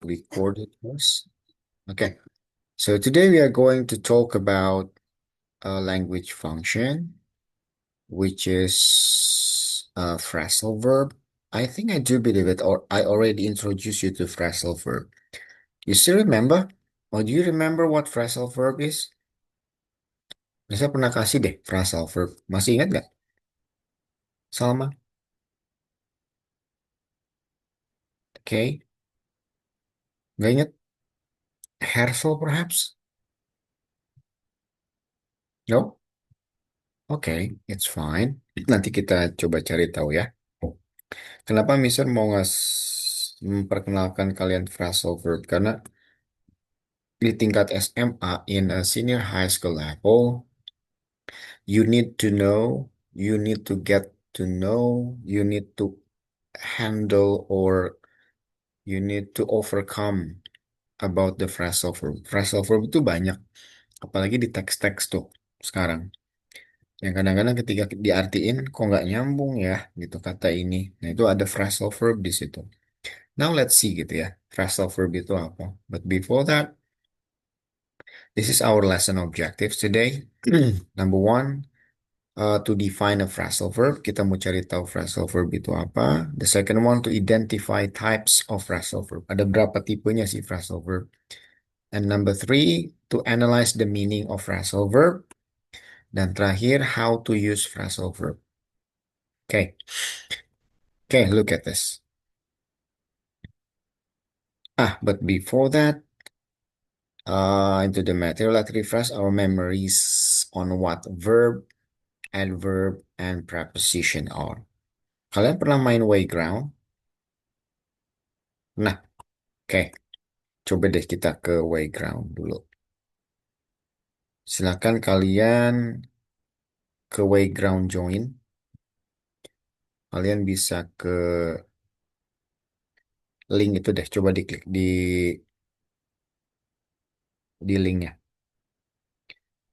record it first. Okay, so today we are going to talk about a language function, which is a phrasal verb. I think I do believe it, or I already introduced you to phrasal verb. You still remember? Or do you remember what phrasal verb is? Saya pernah kasih deh phrasal verb. Masih ingat nggak, Salma? Okay, nggak ingat? Hersel perhaps? No? Okay, it's fine. Nanti kita coba cari tahu ya. Kenapa Mister mau memperkenalkan kalian phrasal verb? Karena di tingkat SMA, in a senior high school level, you need to know, you need to get to know, you need to handle, or you need to overcome about the phrasal verb. Phrasal verb itu banyak, apalagi di teks-teks tuh sekarang. Yang kadang-kadang ketika diartiin, kok nggak nyambung ya, gitu kata ini. Nah, itu ada phrasal verb di situ. Now let's see gitu ya, phrasal verb itu apa. But before that, this is our lesson objectives today. Number one, to define a phrasal verb. Kita mau cari tahu phrasal verb itu apa. The second one, to identify types of phrasal verb. Ada berapa tipenya sih phrasal verb. And number three, to analyze the meaning of phrasal verb. Dan terakhir, how to use phrasal verb. Okay, okay, look at this. But before that, into the material, let's refresh our memories on what verb, adverb, and preposition are. Kalian pernah main Wayground? Nah, oke. Coba deh kita ke Wayground dulu. Silakan kalian ke Wayground join. Kalian bisa ke link itu deh. Coba diklik di linknya.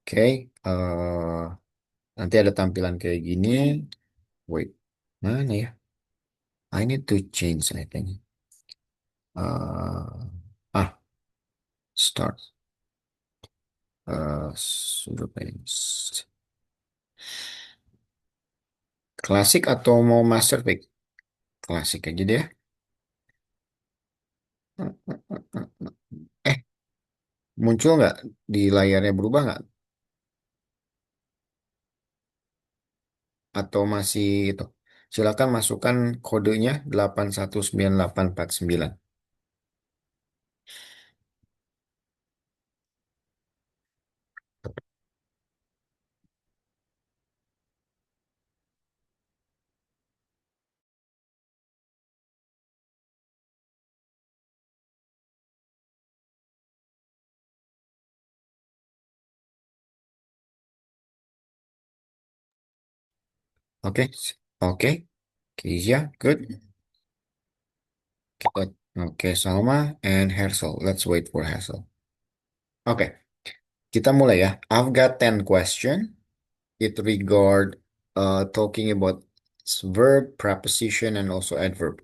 Oke. Nanti ada tampilan kayak gini. Wait, mana ya? I need to change, I think. Uh, ah, Start. Sudah paste. Klasik atau mau Masterpick? Klasik aja deh. Eh, muncul nggak di layarnya, berubah nggak? Atau masih itu? Silakan masukkan kodenya 819849. Oke, oke, Keisha, good. Oke, Salma and Hersel. Let's wait for Hersel. Oke, kita mulai ya. I've got 10 question. It regard talking about verb, preposition, and also adverb.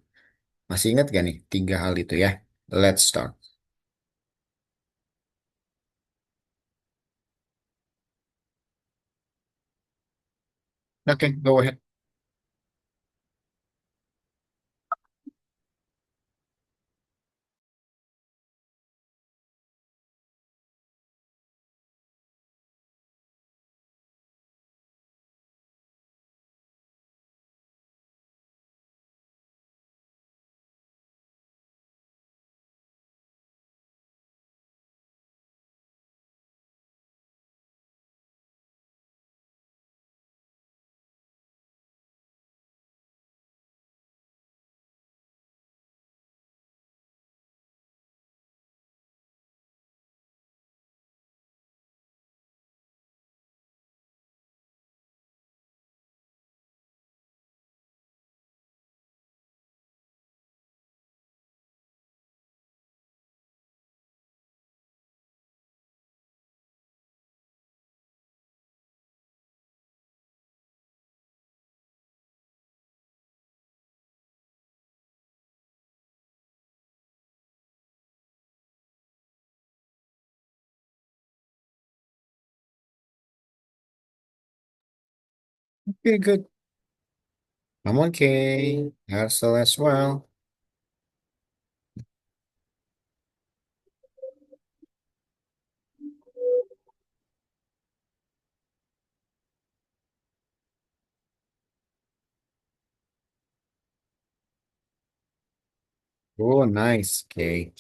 Masih ingat gak nih tiga hal itu ya? Let's start. Okay, go ahead. Okay, good. I'm okay. Hassle as well. Oh, nice. Okay.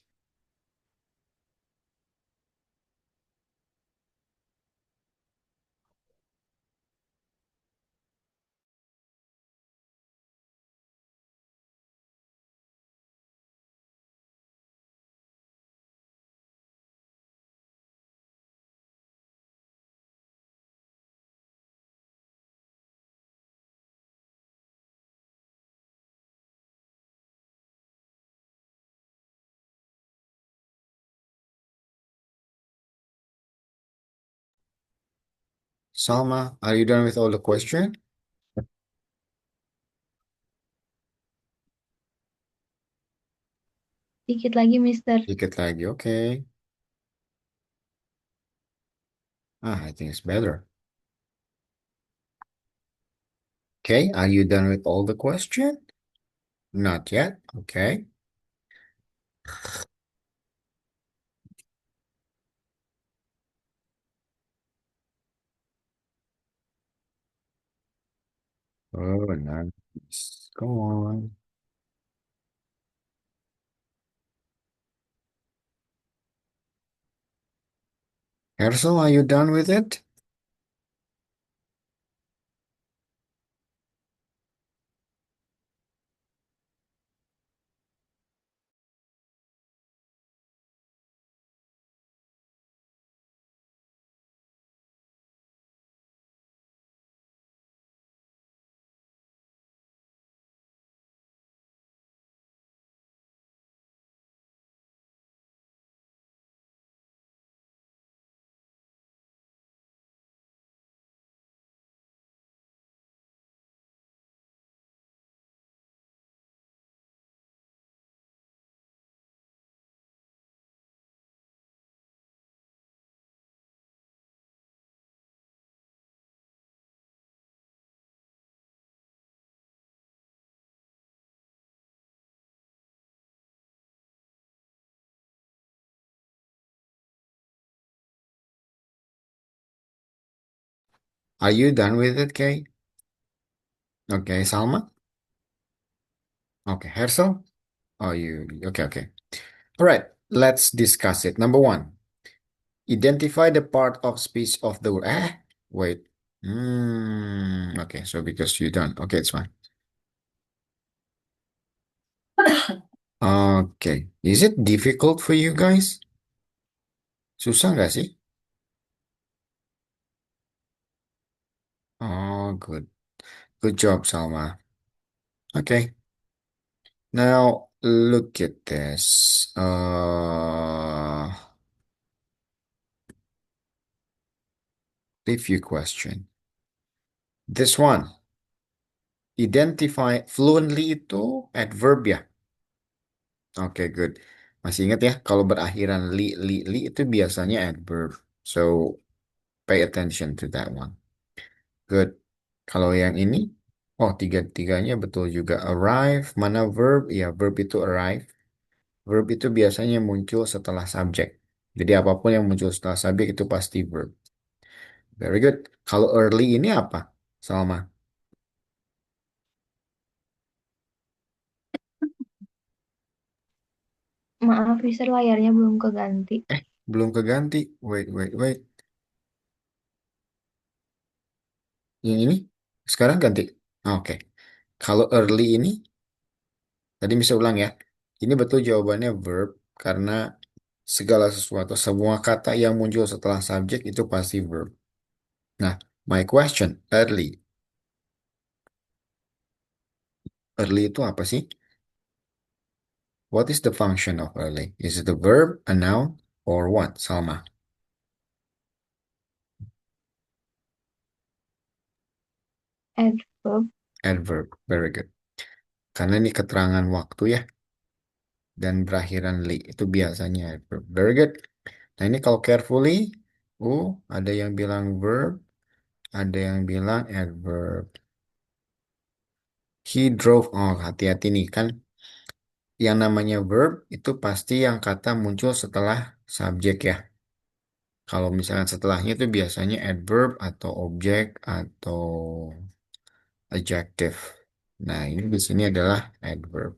Salma, are you done with all the question? Dikit lagi, Mister. Dikit lagi, okay. I think it's better. Okay, are you done with all the question? Not yet. Okay. Oh, nice. Go on. Ersel, are you done with it? Are you done with it, Kay? Okay, Salma? Okay, Hersel? Oh, you, okay, okay. All right, let's discuss it. Number one, identify the part of speech of the word. Wait. Okay, so because you don't. Okay, it's fine. Okay. Is it difficult for you guys? Susah nggak sih? Oh, good. Good job, Salma. Okay. Now look at this. Review question. This one. Identify fluently itu adverb ya. Oke, good. Masih ingat ya, kalau berakhiran li itu biasanya adverb. So, pay attention to that one. Good. Kalau yang ini, oh tiga-tiganya betul juga. Arrive, mana verb? Ya, verb itu arrive. Verb itu biasanya muncul setelah subjek. Jadi apapun yang muncul setelah subjek itu pasti verb. Very good. Kalau early ini apa, Salma? Maaf, Mister, layarnya belum keganti. Belum keganti. Wait, wait, wait. Yang ini? Sekarang ganti. Oke. Kalau early ini, tadi bisa ulang ya. Ini betul jawabannya verb karena segala sesuatu, semua kata yang muncul setelah subjek itu pasti verb. Nah, my question, early. Early itu apa sih? What is the function of early? Is it a verb, a noun, or what, Salma? Adverb. Adverb. Very good. Karena ini keterangan waktu ya, dan berakhiran li. Itu biasanya adverb. Very good. Nah, ini kalau carefully, ada yang bilang verb, ada yang bilang adverb. He drove. Oh, hati-hati nih kan. Yang namanya verb itu pasti yang kata muncul setelah subjek ya. Kalau misalnya setelahnya itu biasanya adverb atau objek atau adjective. Nah, ini di sini adalah adverb.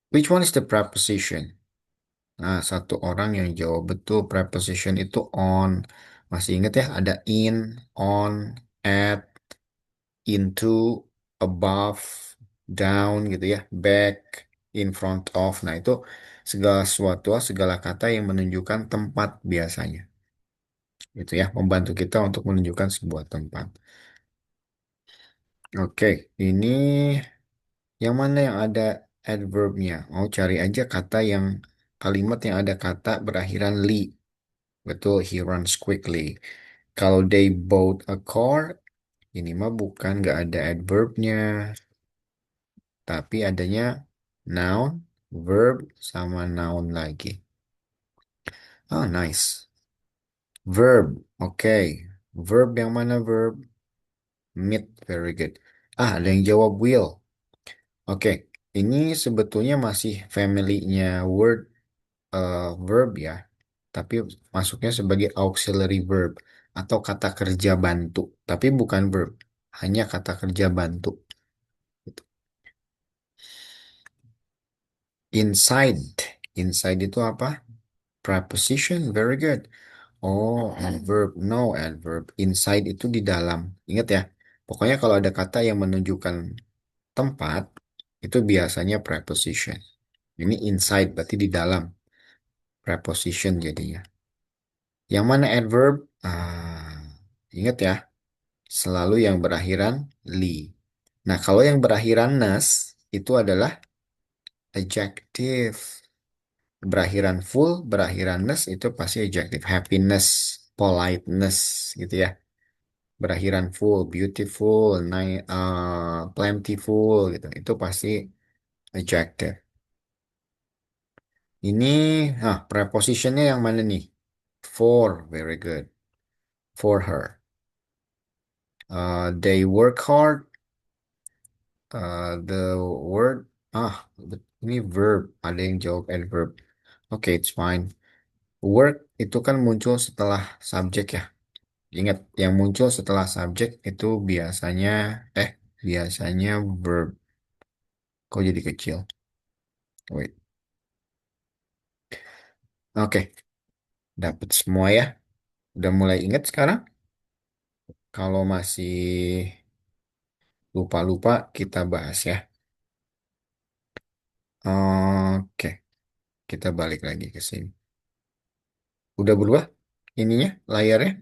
Which one is the preposition? Nah, satu orang yang jawab betul preposition itu on. Masih ingat ya, ada in, on, at, into, above, down gitu ya, back, in front of. Nah, itu segala sesuatu, segala kata yang menunjukkan tempat biasanya. Itu ya, membantu kita untuk menunjukkan sebuah tempat. Oke, ini yang mana yang ada adverbnya? Mau cari aja kata yang kalimat yang ada kata berakhiran li. Betul, he runs quickly. Kalau they bought a car, ini mah bukan nggak ada adverbnya, tapi adanya noun, verb, sama noun lagi. Oh, nice. Verb, oke. Verb yang mana verb? Meet, very good. Ah, ada yang jawab will. Oke, ini sebetulnya masih family-nya word verb ya, tapi masuknya sebagai auxiliary verb atau kata kerja bantu, tapi bukan verb, hanya kata kerja bantu. Gitu. Inside, inside itu apa? Preposition, very good. Oh, adverb, no adverb. Inside itu di dalam. Ingat ya, pokoknya kalau ada kata yang menunjukkan tempat, itu biasanya preposition. Ini inside, berarti di dalam. Preposition jadinya. Yang mana adverb? Ingat ya, selalu yang berakhiran li. Nah, kalau yang berakhiran nas, itu adalah adjective. Berakhiran full, berakhiran ness itu pasti adjective. Happiness, politeness gitu ya. Berakhiran full, beautiful, plentiful gitu. Itu pasti adjective. Ini, prepositionnya yang mana nih? For, very good. For her. They work hard. The word, ini verb. Ada yang jawab adverb. Oke, it's fine. Work itu kan muncul setelah subjek ya. Ingat, yang muncul setelah subjek itu biasanya verb. Kok jadi kecil? Wait. Oke, dapat semua ya. Udah mulai ingat sekarang? Kalau masih lupa-lupa, kita bahas ya. Oke, kita balik lagi ke sini. Udah berubah ininya, layarnya,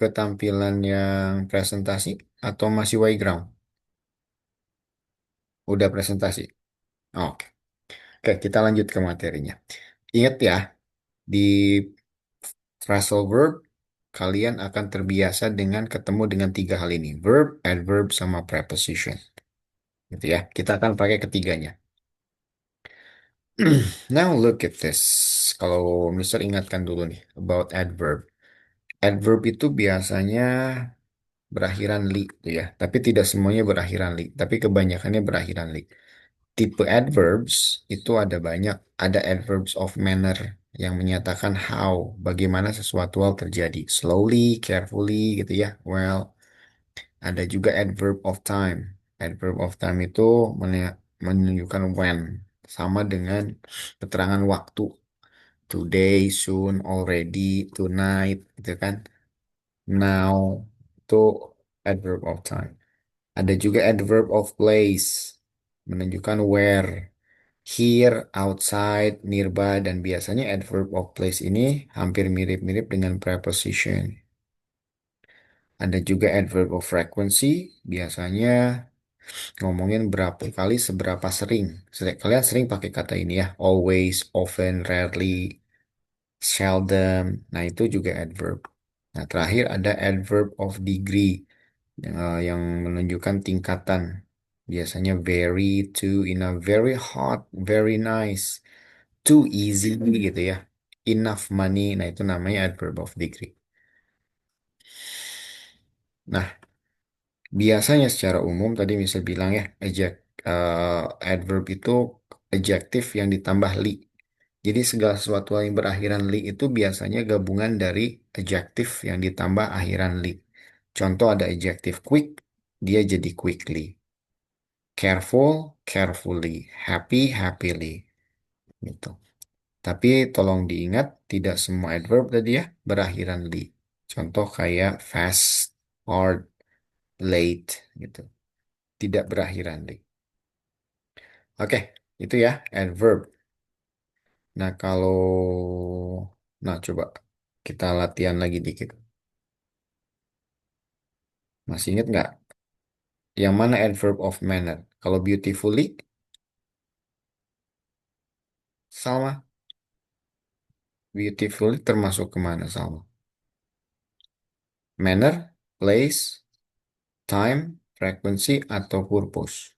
ke tampilan yang presentasi atau masih ground? Udah presentasi. Oke. Oke, kita lanjut ke materinya. Ingat ya, di phrasal verb, kalian akan terbiasa dengan ketemu dengan tiga hal ini. Verb, adverb, sama preposition. Gitu ya. Kita akan pakai ketiganya. Now look at this. Kalau Mister ingatkan dulu nih about adverb. Adverb itu biasanya berakhiran li, gitu ya. Tapi tidak semuanya berakhiran li. Tapi kebanyakannya berakhiran li. Tipe adverbs itu ada banyak. Ada adverbs of manner yang menyatakan how, bagaimana sesuatu hal terjadi. Slowly, carefully gitu ya. Well, ada juga adverb of time. Adverb of time itu menunjukkan when. Sama dengan keterangan waktu. Today, soon, already, tonight, gitu kan. Now, itu adverb of time. Ada juga adverb of place. Menunjukkan where. Here, outside, nearby, dan biasanya adverb of place ini hampir mirip-mirip dengan preposition. Ada juga adverb of frequency, biasanya ngomongin berapa kali, seberapa sering. Kalian sering pakai kata ini ya, always, often, rarely, seldom. Nah, itu juga adverb. Nah, terakhir ada adverb of degree, yang menunjukkan tingkatan. Biasanya very, too, in a very hot, very nice. Too easy gitu ya. Enough money. Nah, itu namanya adverb of degree. Nah, Biasanya secara umum tadi bisa bilang ya, adverb itu adjektif yang ditambah li. Jadi segala sesuatu yang berakhiran li itu biasanya gabungan dari adjektif yang ditambah akhiran li. Contoh ada adjektif quick, dia jadi quickly. Careful, carefully. Happy, happily. Gitu. Tapi tolong diingat, tidak semua adverb tadi ya berakhiran li. Contoh kayak fast, hard, late gitu. Tidak berakhiran li. Oke, itu ya adverb. Nah, coba kita latihan lagi dikit. Masih ingat nggak? Yang mana adverb of manner? Kalau beautifully, Salma, beautifully termasuk kemana, Salma? Manner, place, time, frequency, atau purpose?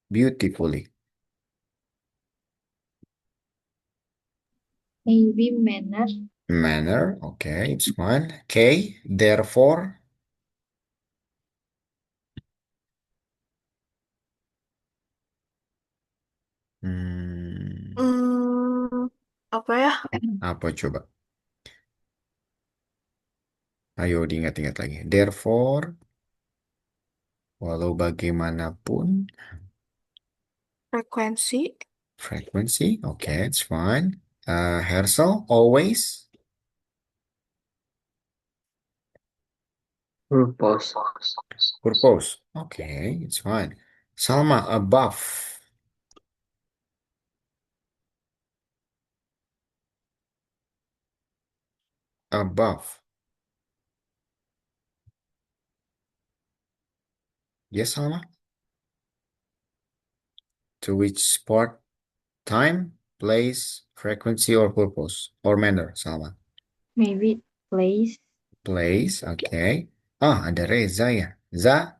Beautifully. Maybe manner. Manner, okay, it's fine. K, therefore, hmm, Hmm, apa ya? apa coba? Ayo diingat-ingat lagi. Therefore, walau bagaimanapun, Frekuensi, frequency, okay, it's fine. Hersel, always, Purpose. purpose, okay, it's fine. Salma, above, above. Yes, Salma? To which sport, time, place, frequency, or purpose, or manner, Salma? Maybe place. Place, okay. Ah, ada Reza ya. Za,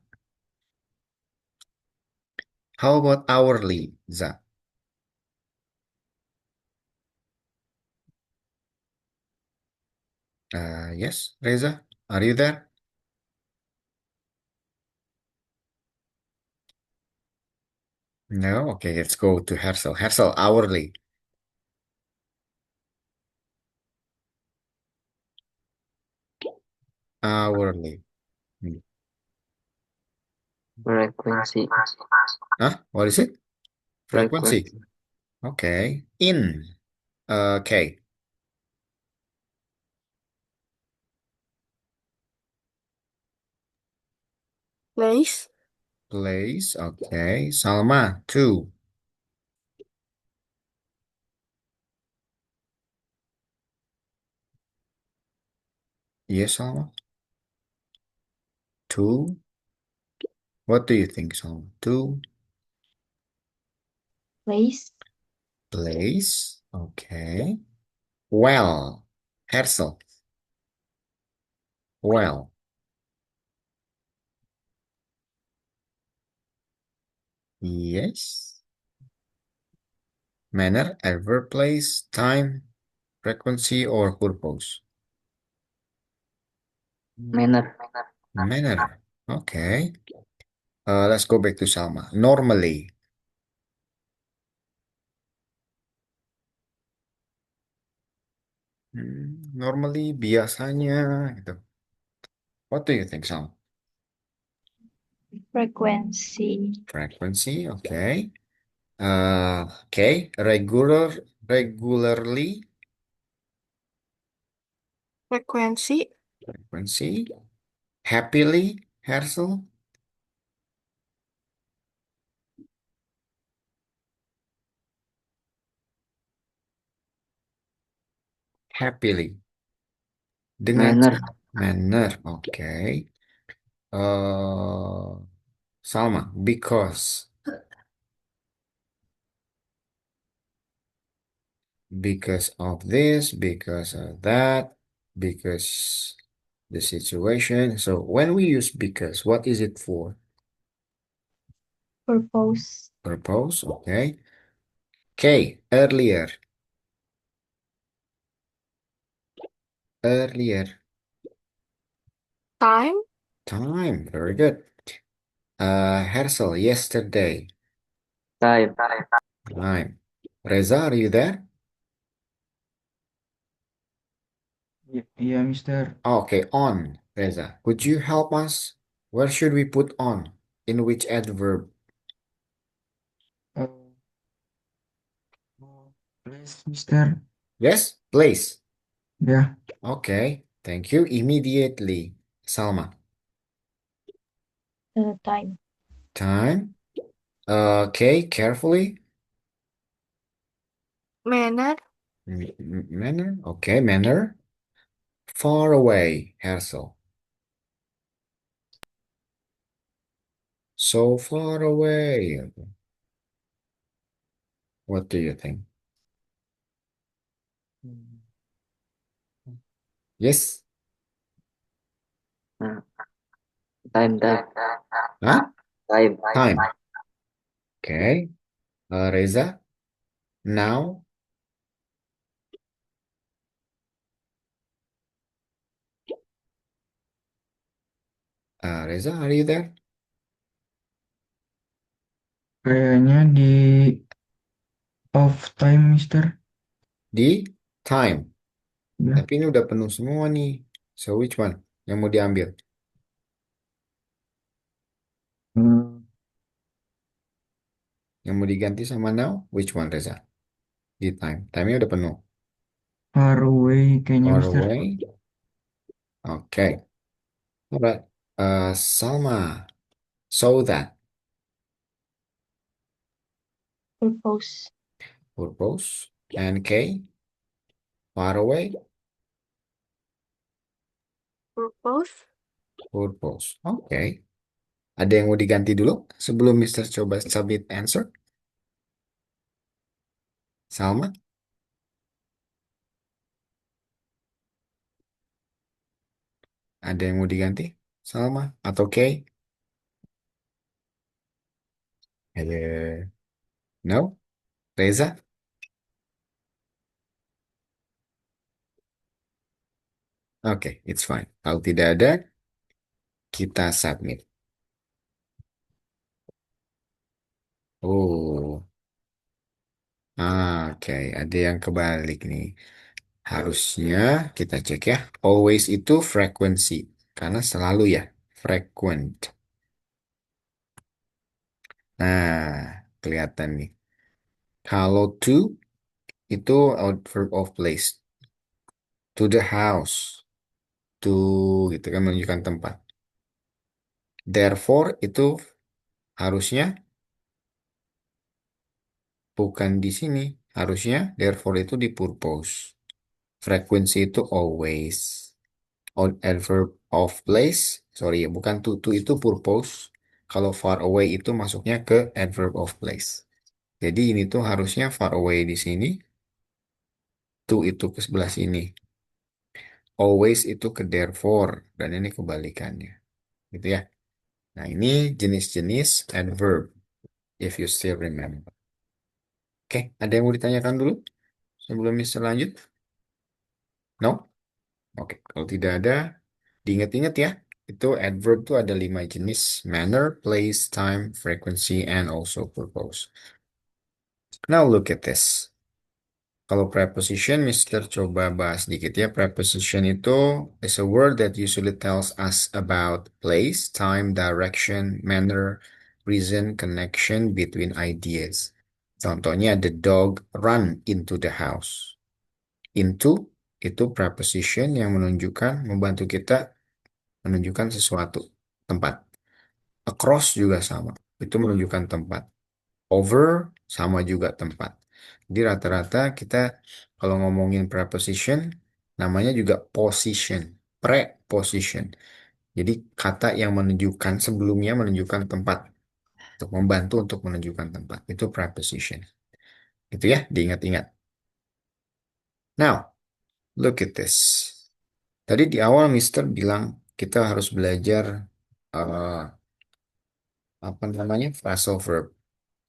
how about hourly, Za? Yes, Reza, are you there? No, okay, let's go to Hersel. Hersel, hourly. Hourly. Hmm. Frekuensi. Huh? What is it? Frequency. Frekuensi. Okay. In. Okay. place, Place. Okay. Salma. Two. Yes, Salma. Two. What do you think, Salma? Two. Place. Place. Okay. Well. Hersel. Well. Yes. Manner, adverb, place, time, frequency, or purpose? Manner. Manner. Okay. Let's go back to Salma. Normally. Normally, biasanya, gitu. What do you think, Salma? Frekuensi. Frequency, okay. Okay. Regularly, frekuensi, frequency. Happily, Hersel. Happily. Dengan Manner. manner, okay. Uh, Salma, because of this, because of that, because the situation. So when we use because, what is it for? Purpose. Purpose, okay. Okay, earlier, earlier, Time. Time. Very good. Hersel, yesterday. Time. Time. Reza, are you there? Iya, Mister. Okay, on. Reza, could you help us? Where should we put on? In which adverb? Uh, Please, Mister. Yes, place. Ya, Okay, thank you. Immediately. Salma. Time. Time. Okay, carefully. Manner. Manner. Okay, manner. Far away, Hersel. So far away. What do you think? Yes? nah, time. Huh? Time. Time. Okay. Reza, now. Reza, are you there? Kayaknya di off time, Mister. Di time. Ya. Tapi ini udah penuh semua nih. So which one yang mau diambil? Hmm, Yang mau diganti sama now? Which one, Reza? Di time. Time-nya udah penuh. Far away kayaknya, Far Mister. away. Okay. Alright. Salma. So that. Purpose. Purpose. And K. Far away. Purpose. Purpose. Okay. Ada yang mau diganti dulu sebelum Mister coba submit answer? Salma? Ada yang mau diganti? Salma? Atau Kay? Ada? No? Reza? Oke, it's fine. Kalau tidak ada, kita submit. Oh, oke. Ada yang kebalik nih. Harusnya kita cek ya. Always itu frekuensi. Karena selalu ya. Frequent. Nah, kelihatan nih. Kalau to, itu adverb of place. To the house. To, gitu kan menunjukkan tempat. Therefore, itu harusnya bukan di sini. Harusnya therefore itu di purpose. Frekuensi itu always. Adverb of place. Sorry, ya, bukan to itu purpose. Kalau far away itu masuknya ke adverb of place. Jadi ini tuh harusnya far away di sini. To itu ke sebelah sini. Always itu ke therefore. Dan ini kebalikannya. Gitu ya. Nah ini jenis-jenis adverb. If you still remember. Oke, ada yang mau ditanyakan dulu sebelum Mister lanjut? No? Oke, kalau tidak ada, diingat-ingat ya. Itu adverb tuh ada 5 jenis. Manner, place, time, frequency, and also purpose. Now look at this. Kalau preposition, Mister coba bahas dikit ya. Preposition itu is a word that usually tells us about place, time, direction, manner, reason, connection between ideas. Contohnya, the dog run into the house. Into itu preposition yang menunjukkan, membantu kita menunjukkan sesuatu, tempat. Across juga sama, itu menunjukkan tempat. Over sama juga tempat. Jadi rata-rata kita kalau ngomongin preposition, namanya juga position, preposition. Jadi kata yang menunjukkan sebelumnya menunjukkan tempat, untuk membantu untuk menunjukkan tempat. Itu preposition. Itu ya, diingat-ingat. Now, look at this. Tadi di awal Mister bilang kita harus belajar eh, apa namanya phrasal verb.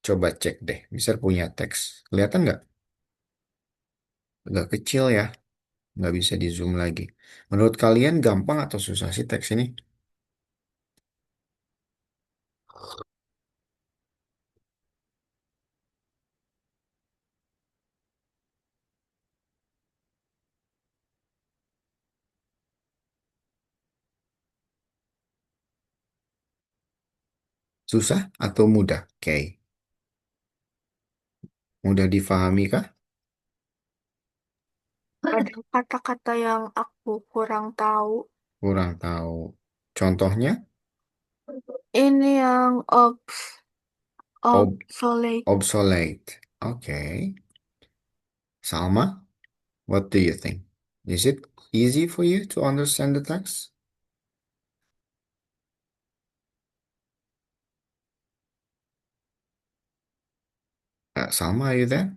Coba cek deh, Mister punya teks. Kelihatan nggak? Agak kecil ya. Nggak bisa di zoom lagi. Menurut kalian gampang atau susah sih teks ini? Susah atau mudah? Oke. Mudah difahami kah? Ada kata-kata yang aku kurang tahu. Kurang tahu. Contohnya, Ini yang ob obsolete. obsolete. Oke. Salma, what do you think? Is it easy for you to understand the text? Salma, are you there?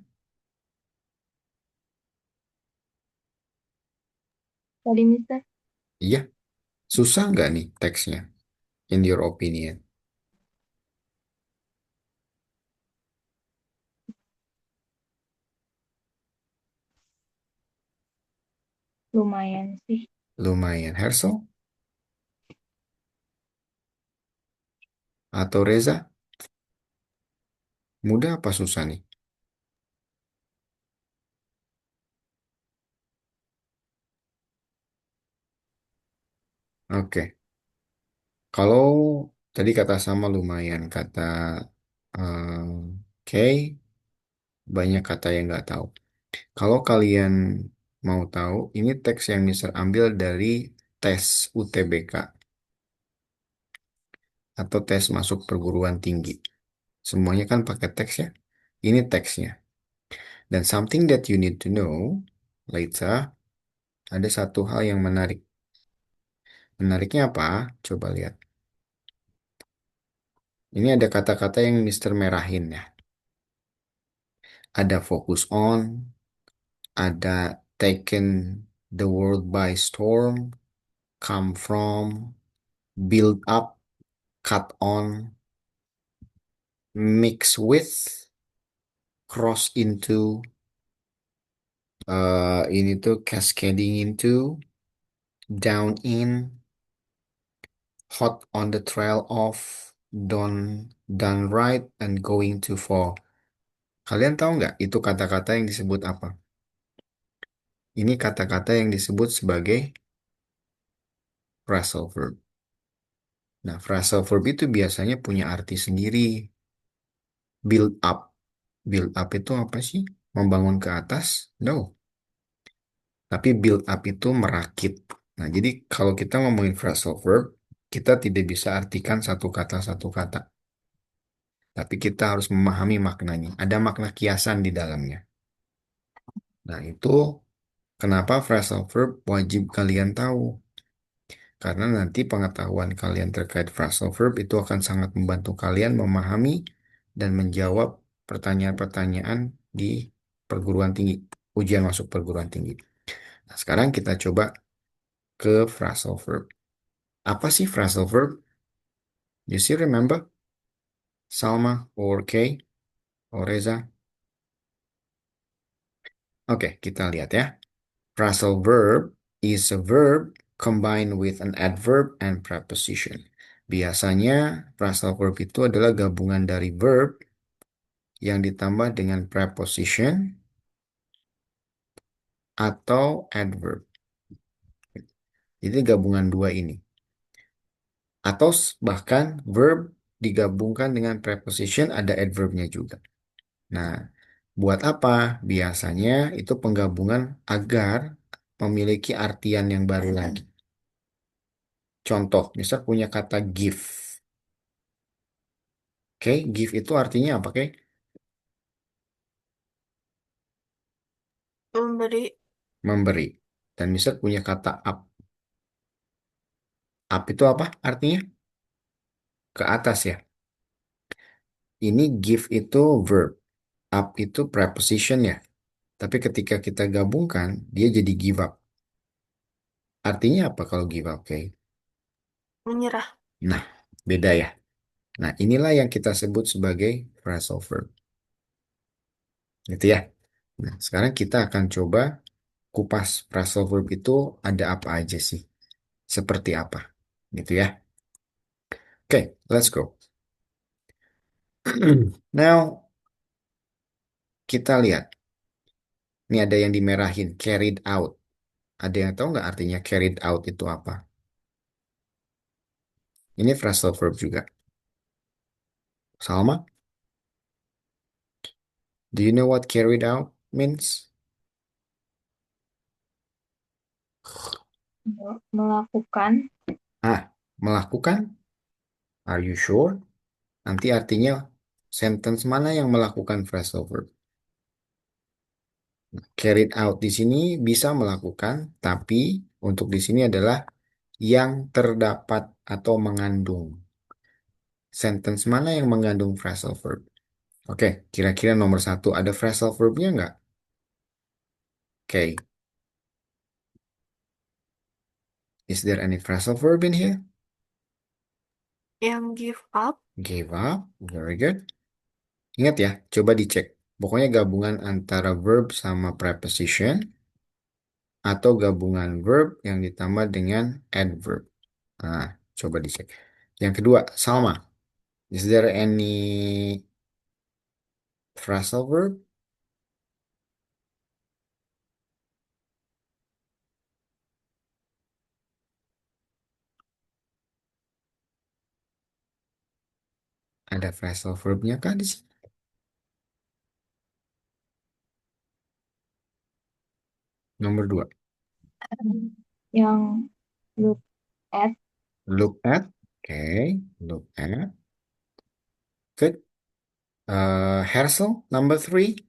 Tadi Mister, Iya. Susah nggak nih teksnya? In your opinion? lumayan sih. Lumayan. Hersel atau Reza? Mudah apa susah nih? Oke. Kalau tadi kata sama lumayan, kata oke, banyak kata yang nggak tahu. Kalau kalian mau tahu, ini teks yang Mister ambil dari tes UTBK atau tes masuk perguruan tinggi. Semuanya kan pakai teks ya. Ini teksnya. Dan something that you need to know later, ada satu hal yang menarik. Menariknya apa? Coba lihat. Ini ada kata-kata yang Mister merahin ya. Ada focus on, ada taken the world by storm, come from, build up, cut on, mix with, cross into, ini tuh cascading into, down in, hot on the trail of, done right, and going to fall. Kalian tahu nggak itu kata-kata yang disebut apa? Ini kata-kata yang disebut sebagai phrasal verb. Nah, phrasal verb itu biasanya punya arti sendiri. Build up. Build up itu apa sih? Membangun ke atas? No. Tapi build up itu merakit. Nah, jadi kalau kita ngomongin phrasal verb, kita tidak bisa artikan satu kata. Tapi kita harus memahami maknanya. Ada makna kiasan di dalamnya. Nah, itu kenapa phrasal verb wajib kalian tahu. Karena nanti pengetahuan kalian terkait phrasal verb itu akan sangat membantu kalian memahami dan menjawab pertanyaan-pertanyaan di perguruan tinggi, ujian masuk perguruan tinggi. Nah, sekarang kita coba ke phrasal verb. Apa sih phrasal verb? You still remember? Salma or Kay or Reza? Oke, kita lihat ya. Phrasal verb is a verb combined with an adverb and preposition. Biasanya phrasal verb itu adalah gabungan dari verb yang ditambah dengan preposition atau adverb. Jadi gabungan dua ini. Atau bahkan verb digabungkan dengan preposition ada adverbnya juga. Nah, buat apa? Biasanya itu penggabungan agar memiliki artian yang baru lagi. Contoh, misal punya kata give. Oke, give itu artinya apa, oke? Memberi. Memberi. Dan misal punya kata up. Up itu apa artinya? Ke atas ya. Ini give itu verb. Up itu preposition ya. Tapi ketika kita gabungkan, dia jadi give up. Artinya apa kalau give up, oke? Menyerah. Nah, beda ya. Nah, inilah yang kita sebut sebagai phrasal verb. Gitu ya. Nah, sekarang kita akan coba kupas phrasal verb itu ada apa aja sih? Seperti apa? Gitu ya. Oke, let's go. Now, kita lihat. Ini ada yang dimerahin, carried out. Ada yang tahu nggak artinya carried out itu apa? Ini phrasal verb juga. Salma, do you know what carried out means? Melakukan. Melakukan. Are you sure? Nanti artinya sentence mana yang melakukan phrasal verb? Carried out di sini bisa melakukan, tapi untuk di sini adalah yang terdapat atau mengandung. Sentence mana yang mengandung phrasal verb? Oke, kira-kira nomor satu ada phrasal verbnya nggak? Oke, is there any phrasal verb in here? Yang give up, Give up, very good. Ingat ya, coba dicek. Pokoknya gabungan antara verb sama preposition atau gabungan verb yang ditambah dengan adverb. Nah, coba dicek. Yang kedua, Salma. Is there any phrasal verb? Ada phrasal verbnya kah di sini? Nomor dua. Yang look at. Look at. Oke, look at. Good. Hersel, number three.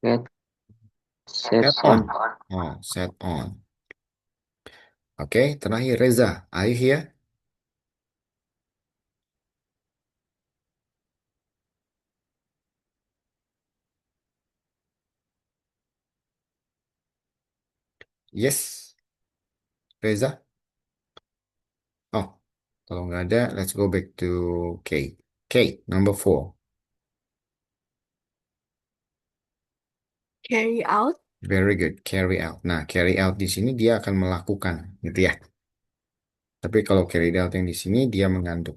Set, Set on. Oh, set on. Oke, terakhir Reza. Are you here? Yes, Reza. Oh, kalau nggak ada, let's go back to K. K, number four. carry out, Very good, carry out. Nah, carry out di sini dia akan melakukan, gitu ya. Tapi kalau carry out yang di sini dia mengandung.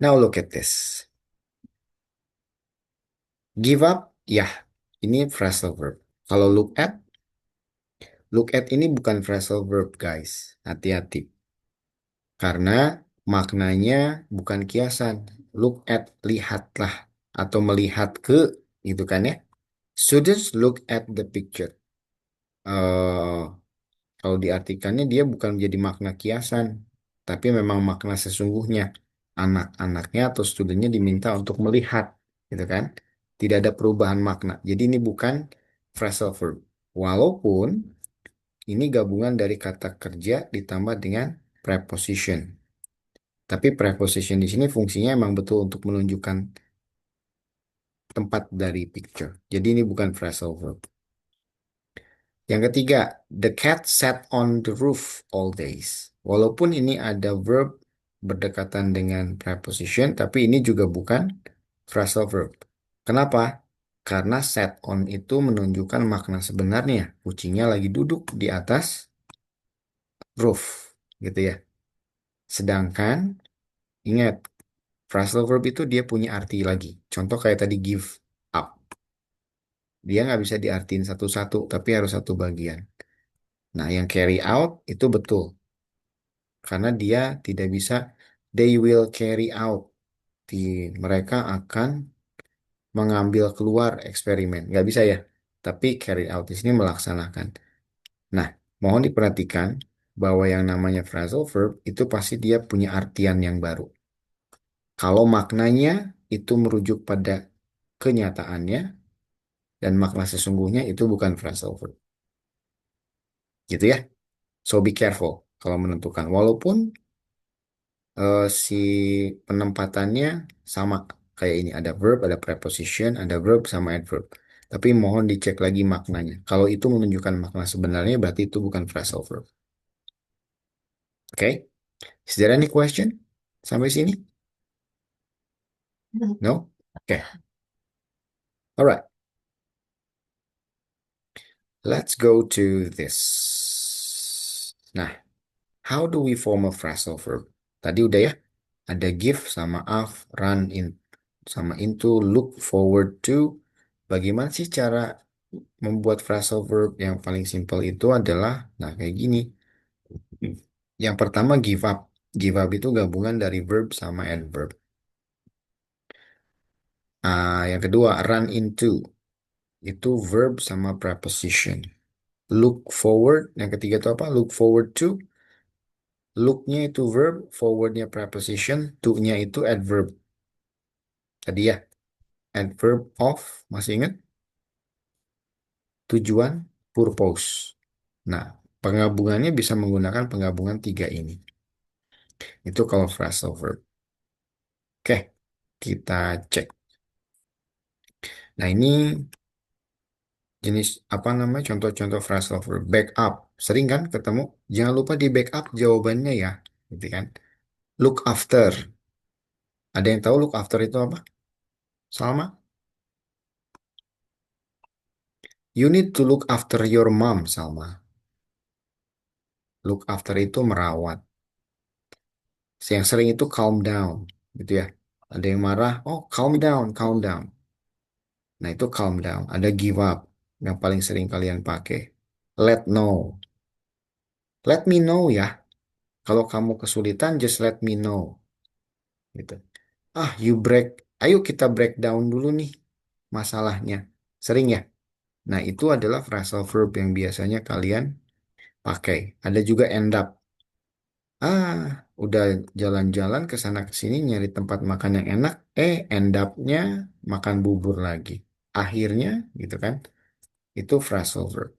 Now look at this. Give up, ya, ini phrasal verb. Kalau look at ini bukan phrasal verb, guys. Hati-hati. Karena maknanya bukan kiasan. Look at, lihatlah. Atau melihat ke, gitu kan ya. Students look at the picture. eh Kalau diartikannya dia bukan menjadi makna kiasan, tapi memang makna sesungguhnya. Anak-anaknya atau studennya diminta untuk melihat, gitu kan? Tidak ada perubahan makna. Jadi ini bukan phrasal verb. Walaupun ini gabungan dari kata kerja ditambah dengan preposition. Tapi preposition di sini fungsinya emang betul untuk menunjukkan tempat dari picture. Jadi ini bukan phrasal verb. Yang ketiga, the cat sat on the roof all days. Walaupun ini ada verb berdekatan dengan preposition, tapi ini juga bukan phrasal verb. Kenapa? Karena sat on itu menunjukkan makna sebenarnya. Kucingnya lagi duduk di atas roof, gitu ya. Sedangkan, ingat, phrasal verb itu dia punya arti lagi. Contoh kayak tadi give up. Dia nggak bisa diartiin satu-satu, tapi harus satu bagian. Nah, yang carry out itu betul. Karena dia tidak bisa, they will carry out. Mereka akan mengambil keluar eksperimen. Nggak bisa ya. Tapi carry out di sini melaksanakan. Nah, mohon diperhatikan bahwa yang namanya phrasal verb itu pasti dia punya artian yang baru. Kalau maknanya itu merujuk pada kenyataannya dan makna sesungguhnya itu bukan phrasal verb. Gitu ya. So be careful kalau menentukan. Walaupun si penempatannya sama kayak ini. Ada verb, ada preposition, ada verb sama adverb. Tapi mohon dicek lagi maknanya. Kalau itu menunjukkan makna sebenarnya berarti itu bukan phrasal verb. Oke? Is there any question? Sampai sini? No? Oke. Alright. Let's go to this. Nah, how do we form a phrasal verb? Tadi udah ya. Ada give sama of, run in sama into, look forward to. Bagaimana sih cara membuat phrasal verb yang paling simpel itu adalah, nah kayak gini. Yang pertama give up. Give up itu gabungan dari verb sama adverb. Yang kedua run into. Itu verb sama preposition. Look forward. Yang ketiga itu apa? Look forward to. Look-nya itu verb, forward-nya preposition, to-nya itu adverb. Tadi ya, adverb of, masih ingat? Tujuan, purpose. Nah, penggabungannya bisa menggunakan penggabungan tiga ini. Itu kalau phrasal verb. Oke, kita cek. Nah, ini jenis apa namanya? Contoh-contoh phrasal verb. Backup. Sering kan ketemu? Jangan lupa di backup jawabannya ya. Gitu kan? Look after. Ada yang tahu look after itu apa? Salma? You need to look after your mom, Salma. Look after itu merawat. Yang sering itu calm down, gitu ya. Ada yang marah, oh calm down, calm down. Nah itu calm down. Ada give up, yang paling sering kalian pakai. Let know. Let me know ya. Kalau kamu kesulitan, just let me know. Gitu. You break. Ayo kita breakdown dulu nih masalahnya. Sering ya. Nah itu adalah phrasal verb yang biasanya kalian pakai. Ada juga end up. Udah jalan-jalan ke sana ke sini nyari tempat makan yang enak, end up-nya makan bubur lagi. Akhirnya, gitu kan? Itu phrasal verb.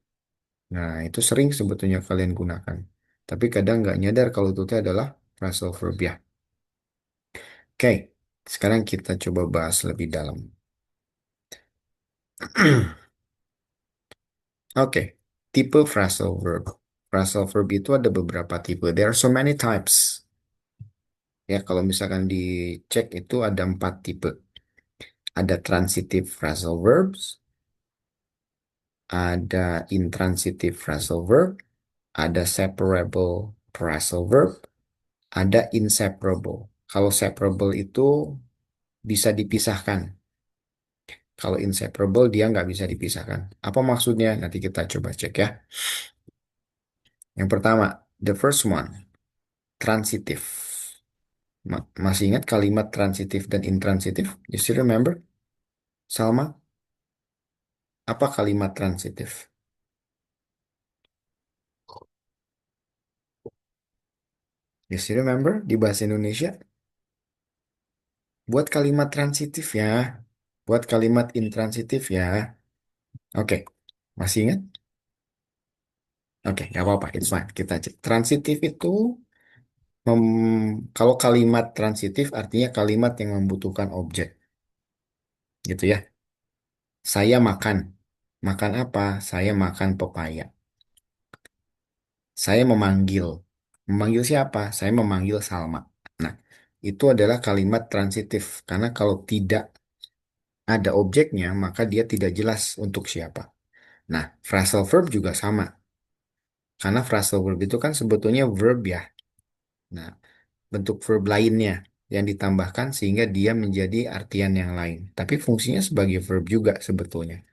Nah, itu sering sebetulnya kalian gunakan. Tapi kadang nggak nyadar kalau itu teh adalah phrasal verb ya. Oke, sekarang kita coba bahas lebih dalam. Oke, tipe phrasal verb. Phrasal verb itu ada beberapa tipe. There are so many types. Ya, kalau misalkan dicek itu ada 4 tipe. Ada transitive phrasal verbs, ada intransitive phrasal verb, ada separable phrasal verb, ada inseparable. Kalau separable itu bisa dipisahkan. Kalau inseparable dia nggak bisa dipisahkan. Apa maksudnya? Nanti kita coba cek ya. Yang pertama, the first one, transitive. Masih ingat kalimat transitif dan intransitif? You still remember? Salma, apa kalimat transitif? You still remember di bahasa Indonesia? Buat kalimat transitif ya. Buat kalimat intransitif ya. Oke, masih ingat? Oke, nggak apa-apa, it's fine. Kita cek. Transitif itu, kalau kalimat transitif artinya kalimat yang membutuhkan objek. Gitu ya. Saya makan. Makan apa? Saya makan pepaya. Saya memanggil. Memanggil siapa? Saya memanggil Salma. Nah, itu adalah kalimat transitif. Karena kalau tidak ada objeknya, maka dia tidak jelas untuk siapa. Nah, phrasal verb juga sama. Karena phrasal verb itu kan sebetulnya verb ya. Nah, bentuk verb lainnya yang ditambahkan sehingga dia menjadi artian yang lain. Tapi fungsinya sebagai verb juga sebetulnya.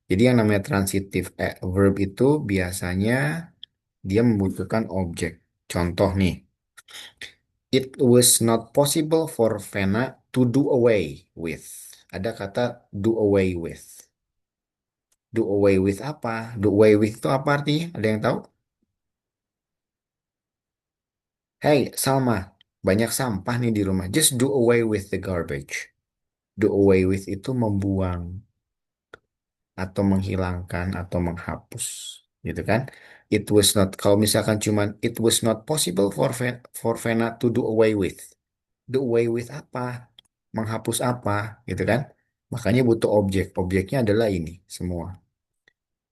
Jadi yang namanya transitive verb itu biasanya dia membutuhkan objek. Contoh nih, it was not possible for Vena to do away with. Ada kata do away with. Do away with apa? Do away with itu apa artinya? Ada yang tahu? Hey, Salma, banyak sampah nih di rumah. Just do away with the garbage. Do away with itu membuang atau menghilangkan atau menghapus, gitu kan? It was not. Kalau misalkan cuman it was not possible for Vena to do away with. Do away with apa? Menghapus apa, gitu kan? Makanya butuh objek. Objeknya adalah ini semua.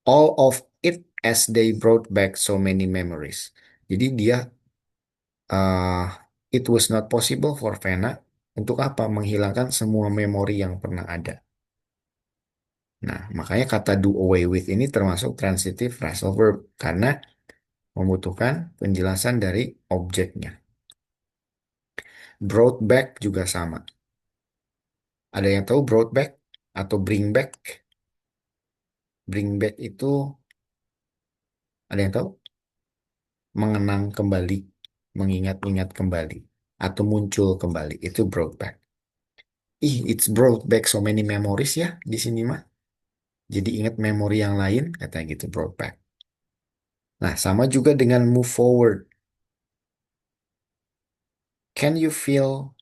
All of it as they brought back so many memories. Jadi dia it was not possible for Vena untuk apa? Menghilangkan semua memori yang pernah ada. Nah, makanya kata do away with ini termasuk transitive phrasal verb karena membutuhkan penjelasan dari objeknya. Brought back juga sama. Ada yang tahu brought back atau bring back? Bring back itu ada yang tahu? Mengenang kembali, mengingat-ingat kembali, atau muncul kembali. Itu brought back. It's brought back so many memories ya di sini mah. Jadi ingat memori yang lain, katanya gitu brought back. Nah, sama juga dengan move forward. Can you fill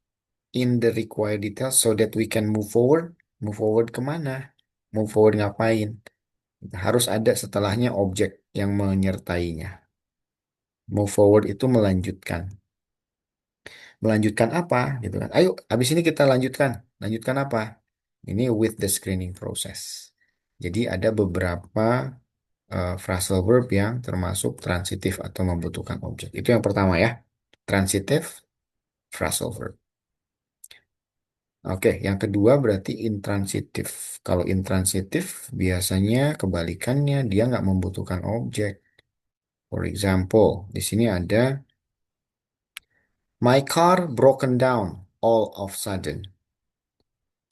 in the required details so that we can move forward? Move forward kemana? Move forward ngapain? Harus ada setelahnya objek yang menyertainya. Move forward itu melanjutkan. Melanjutkan apa? Gitu kan. Ayo, habis ini kita lanjutkan. Lanjutkan apa? Ini with the screening process. Jadi ada beberapa phrasal verb yang termasuk transitif atau membutuhkan objek. Itu yang pertama ya. Transitive phrasal verb. Oke, yang kedua berarti intransitif. Kalau intransitif biasanya kebalikannya dia nggak membutuhkan objek. For example, di sini ada my car broken down all of sudden.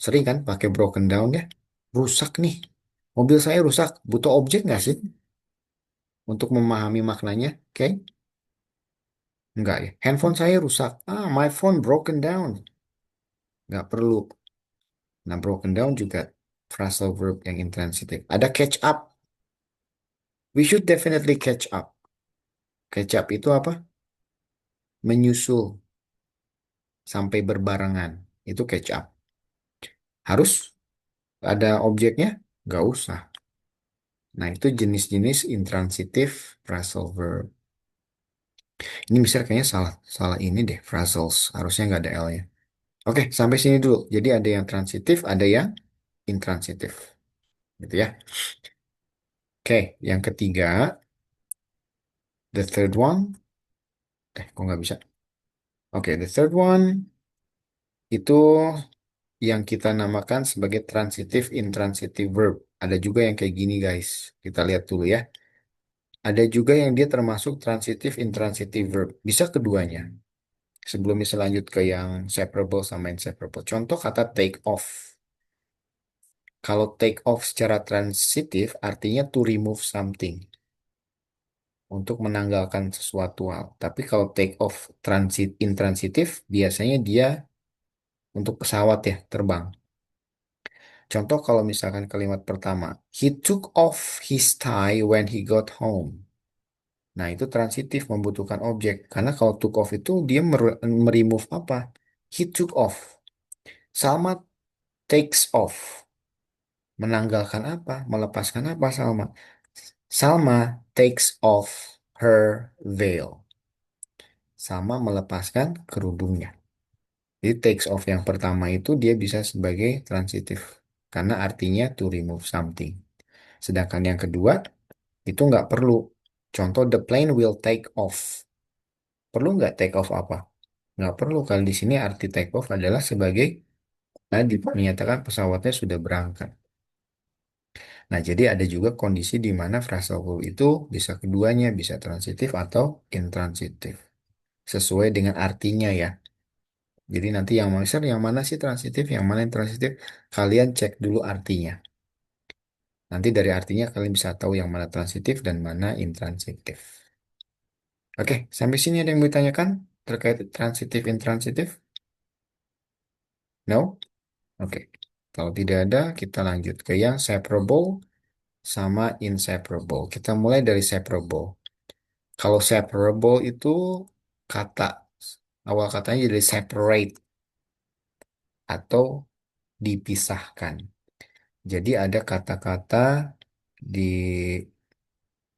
Sering kan pakai broken down ya? Rusak nih. Mobil saya rusak. Butuh objek nggak sih untuk memahami maknanya? Oke, nggak ya. Handphone saya rusak. My phone broken down. Nggak perlu. Nah, broken down juga phrasal verb yang intransitif. Ada catch up. We should definitely catch up. Catch up itu apa? Menyusul sampai berbarengan. Itu catch up. Harus ada objeknya? Nggak usah. Nah, itu jenis-jenis intransitif phrasal verb. Ini misalnya kayaknya salah salah ini deh, phrasals. Harusnya nggak ada L-nya. Oke, sampai sini dulu. Jadi ada yang transitif, ada yang intransitif. Gitu ya. Oke, yang ketiga, the third one. Kok nggak bisa? Oke, the third one itu yang kita namakan sebagai transitive intransitive verb. Ada juga yang kayak gini, guys. Kita lihat dulu ya. Ada juga yang dia termasuk transitive intransitive verb. Bisa keduanya. Sebelum bisa lanjut ke yang separable sama inseparable. Contoh kata take off. Kalau take off secara transitif artinya to remove something. Untuk menanggalkan sesuatu hal. Tapi kalau take off intransitif biasanya dia untuk pesawat ya, terbang. Contoh kalau misalkan kalimat pertama, he took off his tie when he got home. Nah, itu transitif membutuhkan objek. Karena kalau took off itu dia meremove apa? He took off. Salma takes off. Menanggalkan apa? Melepaskan apa Salma? Salma takes off her veil. Salma melepaskan kerudungnya. Jadi takes off yang pertama itu dia bisa sebagai transitif. Karena artinya to remove something. Sedangkan yang kedua itu nggak perlu. Contoh the plane will take off. Perlu nggak take off apa? Nggak perlu. Kalau di sini arti take off adalah sebagai menyatakan pesawatnya sudah berangkat. Nah, jadi ada juga kondisi di mana phrasal verb itu bisa keduanya, bisa transitif atau intransitif. Sesuai dengan artinya ya. Jadi nanti yang master yang mana sih transitif, yang mana intransitif, kalian cek dulu artinya. Nanti dari artinya kalian bisa tahu yang mana transitif dan mana intransitif. Oke, sampai sini ada yang mau ditanyakan terkait transitif intransitif? No? Oke. Kalau tidak ada, kita lanjut ke yang separable sama inseparable. Kita mulai dari separable. Kalau separable itu kata awal katanya jadi separate atau dipisahkan. Jadi ada kata-kata di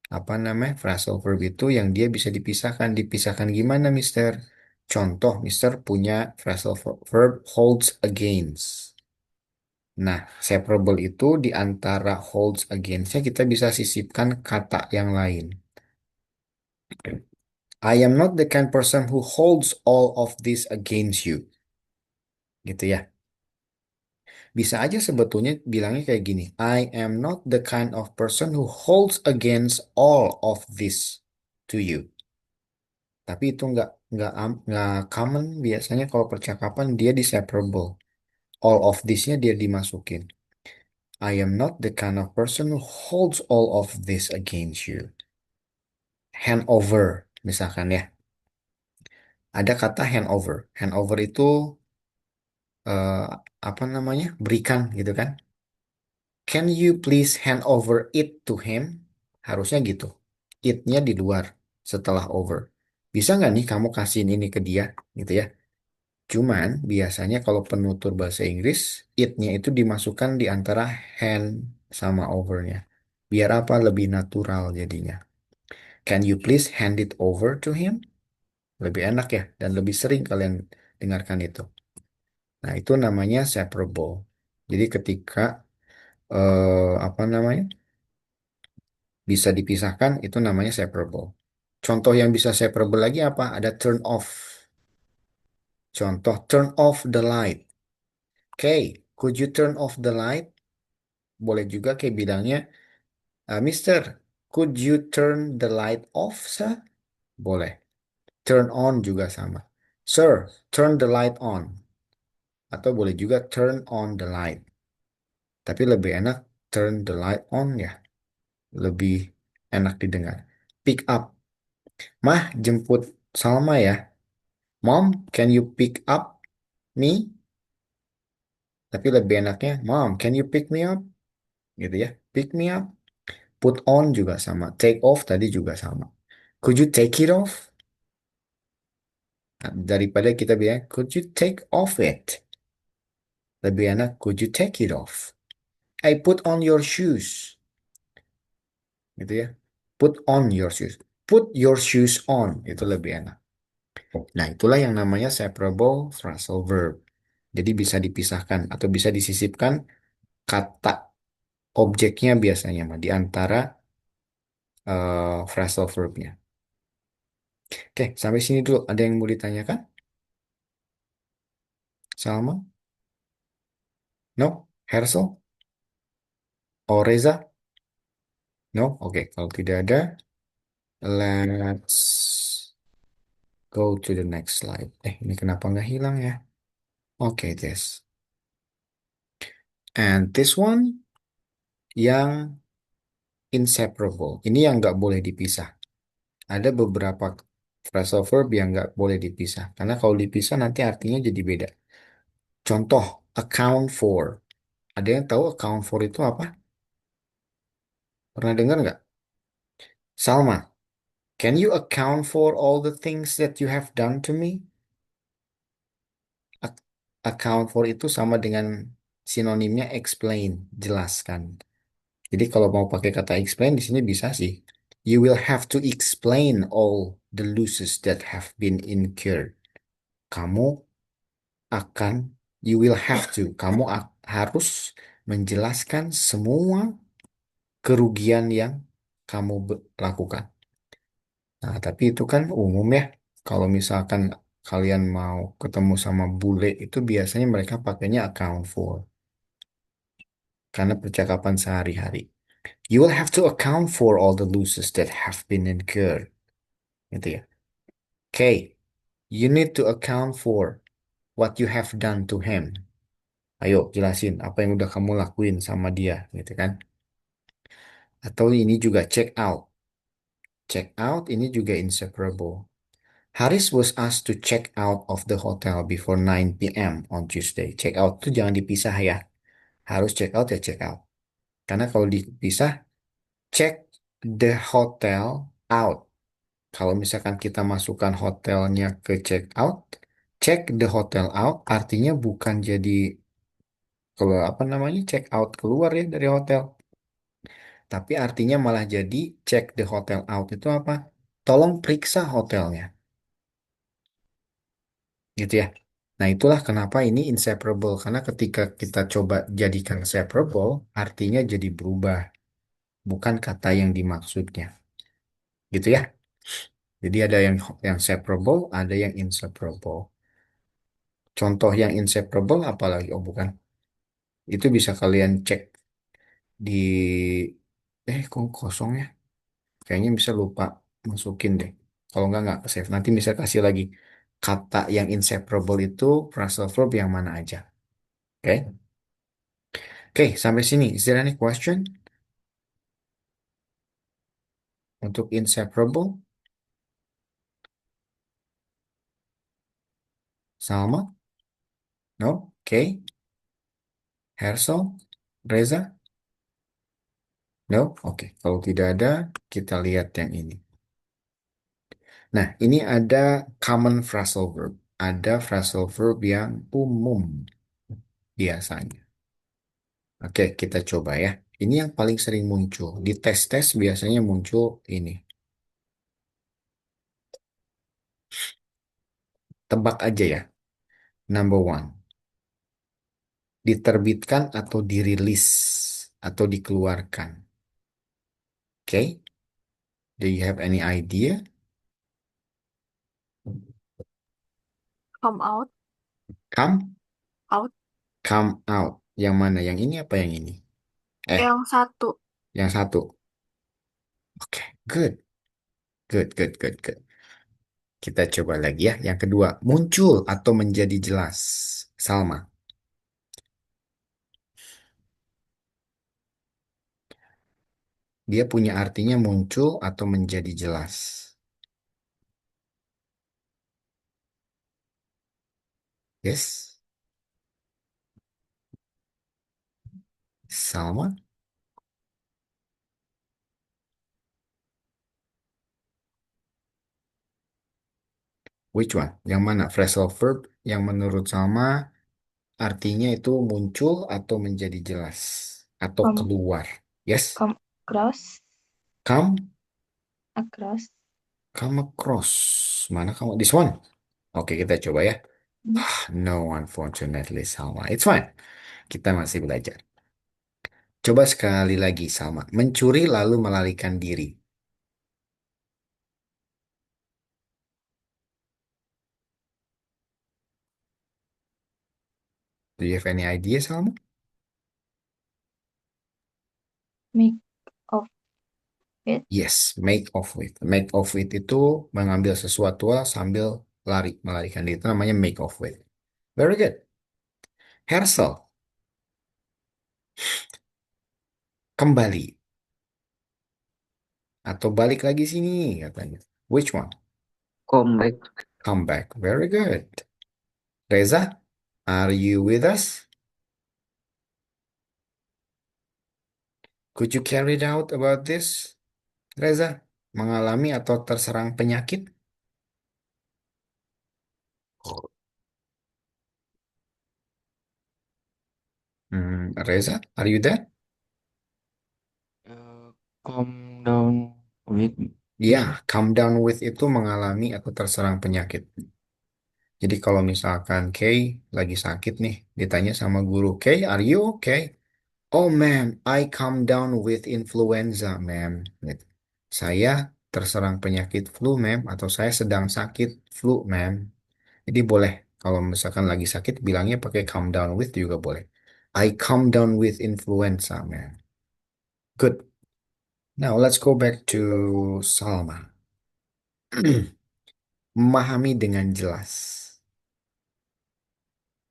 apa namanya phrasal verb itu yang dia bisa dipisahkan. Dipisahkan gimana, Mister? Contoh, Mister punya phrasal verb holds against. Nah, separable itu di antara holds against-nya kita bisa sisipkan kata yang lain. I am not the kind person who holds all of this against you. Gitu ya. Bisa aja sebetulnya bilangnya kayak gini. I am not the kind of person who holds against all of this to you. Tapi itu nggak common. Biasanya kalau percakapan dia diseparable. All of this-nya dia dimasukin. I am not the kind of person who holds all of this against you. Hand over, misalkan ya. Ada kata hand over. Hand over itu eh, apa namanya? Berikan gitu kan. Can you please hand over it to him? Harusnya gitu. It-nya di luar setelah over. Bisa nggak nih kamu kasihin ini ke dia gitu ya? Cuman biasanya kalau penutur bahasa Inggris, it-nya itu dimasukkan di antara hand sama over-nya. Biar apa? Lebih natural jadinya. Can you please hand it over to him? Lebih enak ya, dan lebih sering kalian dengarkan itu. Nah, itu namanya separable. Jadi ketika apa namanya bisa dipisahkan, itu namanya separable. Contoh yang bisa separable lagi apa? Ada turn off. Contoh turn off the light. Okay, could you turn off the light? Boleh juga kayak bilangnya, Mister, could you turn the light off, sir? Boleh. Turn on juga sama. Sir, turn the light on. Atau boleh juga turn on the light. Tapi lebih enak turn the light on ya. Lebih enak didengar. Pick up. Mah, jemput Salma ya. Mom, can you pick up me? Tapi lebih enaknya, Mom, can you pick me up? Gitu ya. Pick me up. Put on juga sama. Take off tadi juga sama. Could you take it off? Nah, daripada kita bilang, could you take off it? Lebih enak, could you take it off? I put on your shoes. Gitu ya. Put on your shoes. Put your shoes on. Itu lebih enak. Nah, itulah yang namanya separable phrasal verb. Jadi bisa dipisahkan atau bisa disisipkan kata objeknya biasanya mah di antara phrasal verbnya. Oke, sampai sini dulu. Ada yang mau ditanyakan? Salma? No? Hersel? Oh, Reza? No? Oke, kalau tidak ada, let's go to the next slide. Ini kenapa nggak hilang ya? Oke, this. And this one yang inseparable. Ini yang nggak boleh dipisah. Ada beberapa phrasal verb yang nggak boleh dipisah. Karena kalau dipisah nanti artinya jadi beda. Contoh, account for. Ada yang tahu account for itu apa? Pernah dengar nggak? Salma, can you account for all the things that you have done to me? Ac- Account for itu sama dengan sinonimnya explain, jelaskan. Jadi kalau mau pakai kata explain di sini bisa sih. You will have to explain all the losses that have been incurred. Kamu akan, you will have to, harus menjelaskan semua kerugian yang kamu lakukan. Nah, tapi itu kan umum ya. Kalau misalkan kalian mau ketemu sama bule itu biasanya mereka pakainya account for. Karena percakapan sehari-hari. You will have to account for all the losses that have been incurred. Gitu ya. Okay, you need to account for what you have done to him. Ayo jelasin apa yang udah kamu lakuin sama dia, gitu kan? Atau ini juga check out. Check out ini juga inseparable. Haris was asked to check out of the hotel before 9 p.m. on Tuesday. Check out itu jangan dipisah ya. Harus check out ya check out. Karena kalau dipisah, check the hotel out. Kalau misalkan kita masukkan hotelnya ke check out, check the hotel out artinya bukan jadi kalau apa namanya check out keluar ya dari hotel. Tapi artinya malah jadi check the hotel out itu apa? Tolong periksa hotelnya. Gitu ya. Nah, itulah kenapa ini inseparable. Karena ketika kita coba jadikan separable, artinya jadi berubah. Bukan kata yang dimaksudnya. Gitu ya. Jadi ada yang separable, ada yang inseparable. Contoh yang inseparable apalagi? Oh, bukan. Itu bisa kalian cek di kok kosong ya? Kayaknya bisa lupa masukin deh. Kalau nggak ke save. Nanti bisa kasih lagi kata yang inseparable itu phrasal verb yang mana aja. Oke? Oke, sampai sini. Is there any question untuk inseparable? Salma? No? Oke. Hersel? Reza? No? Oke. Kalau tidak ada, kita lihat yang ini. Nah, ini ada common phrasal verb. Ada phrasal verb yang umum biasanya. Oke, kita coba ya. Ini yang paling sering muncul. Di tes-tes biasanya muncul ini. Tebak aja ya. Number one. Diterbitkan atau dirilis atau dikeluarkan. Oke? Do you have any idea? Come out, Come, out. come out. Yang mana? Yang ini apa yang ini? Eh, Yang satu, yang satu. Oke, good. Good, good, good, good. Kita coba lagi ya. Yang kedua, muncul atau menjadi jelas. Salma. Dia punya artinya muncul atau menjadi jelas. Yes, Salma. Which one? Yang mana? Phrasal verb yang menurut Salma artinya itu muncul atau menjadi jelas atau Come, keluar. Yes, come across, come, across. come across. Mana kamu? This one. Oke, kita coba ya. Hmm. No, unfortunately, Salma. It's fine. Kita masih belajar. Coba sekali lagi, Salma. Mencuri lalu melarikan diri. Do you have any idea, Salma? Make of it. Yes, make off with. Make off with itu mengambil sesuatu sambil lari, melarikan diri. Itu namanya make off with. Very good. Hersel, kembali. Atau balik lagi sini, katanya. Which one? Come back. Come back. Very good. Reza, are you with us? Could you carry it out about this, Reza? Mengalami atau terserang penyakit? Reza, are you there? Come down with. Ya, come down with itu mengalami atau terserang penyakit. Jadi kalau misalkan Kay lagi sakit nih, ditanya sama guru, Kay, are you okay? Oh, ma'am, I come down with influenza, ma'am. Gitu. Saya terserang penyakit flu, ma'am, atau saya sedang sakit flu, ma'am. Jadi boleh, kalau misalkan lagi sakit, bilangnya pakai come down with juga boleh. I come down with influenza, ma'am. Good. Now let's go back to Salma. Memahami dengan jelas.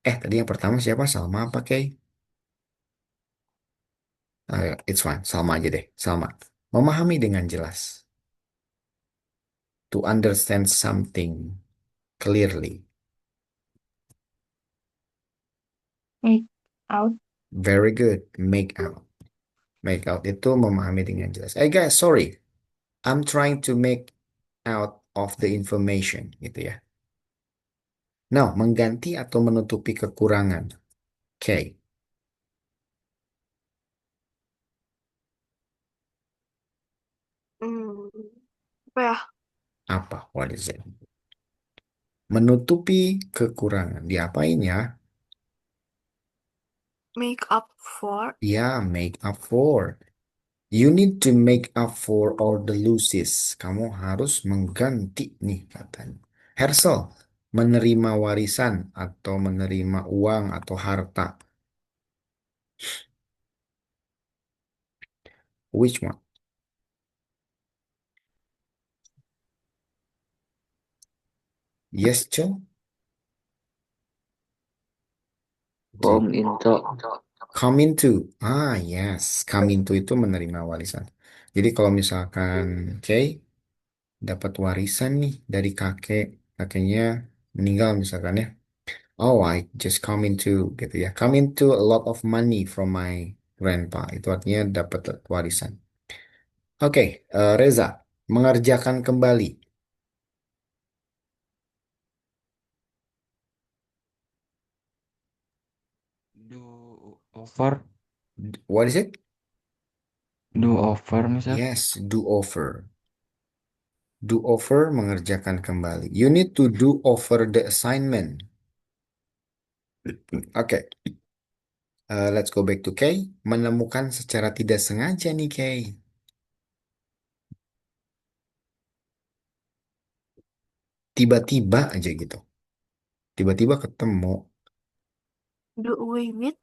Tadi yang pertama siapa? Salma apa Kay? It's fine, Salma aja deh. Salma. Memahami dengan jelas. To understand something clearly. Make out. Very good. Make out. Make out itu memahami dengan jelas. Hey guys, sorry. I'm trying to make out of the information gitu ya. Now, mengganti atau menutupi kekurangan. Okay. hmm, apa ya? Apa? What is it? Menutupi kekurangan. Diapain ya? Make up for, Ya, make up for. You need to make up for all the losses. Kamu harus mengganti nih katanya. Hersel, menerima warisan atau menerima uang atau harta. Which one? Yes, Cho? Come into. Come into. Ah, yes. Come into itu menerima warisan. Jadi kalau misalkan, oke, dapat warisan nih dari kakek, kakeknya meninggal misalkan ya. Oh, I just come into gitu ya. Come into a lot of money from my grandpa. Itu artinya dapat warisan. Oke, Reza, mengerjakan kembali. Do over. What is it? Do over misal. Yes, do over. Do over mengerjakan kembali. You need to do over the assignment. Oke, let's go back to Kay. Menemukan secara tidak sengaja nih Kay. Tiba-tiba aja gitu. Tiba-tiba ketemu. Do away with.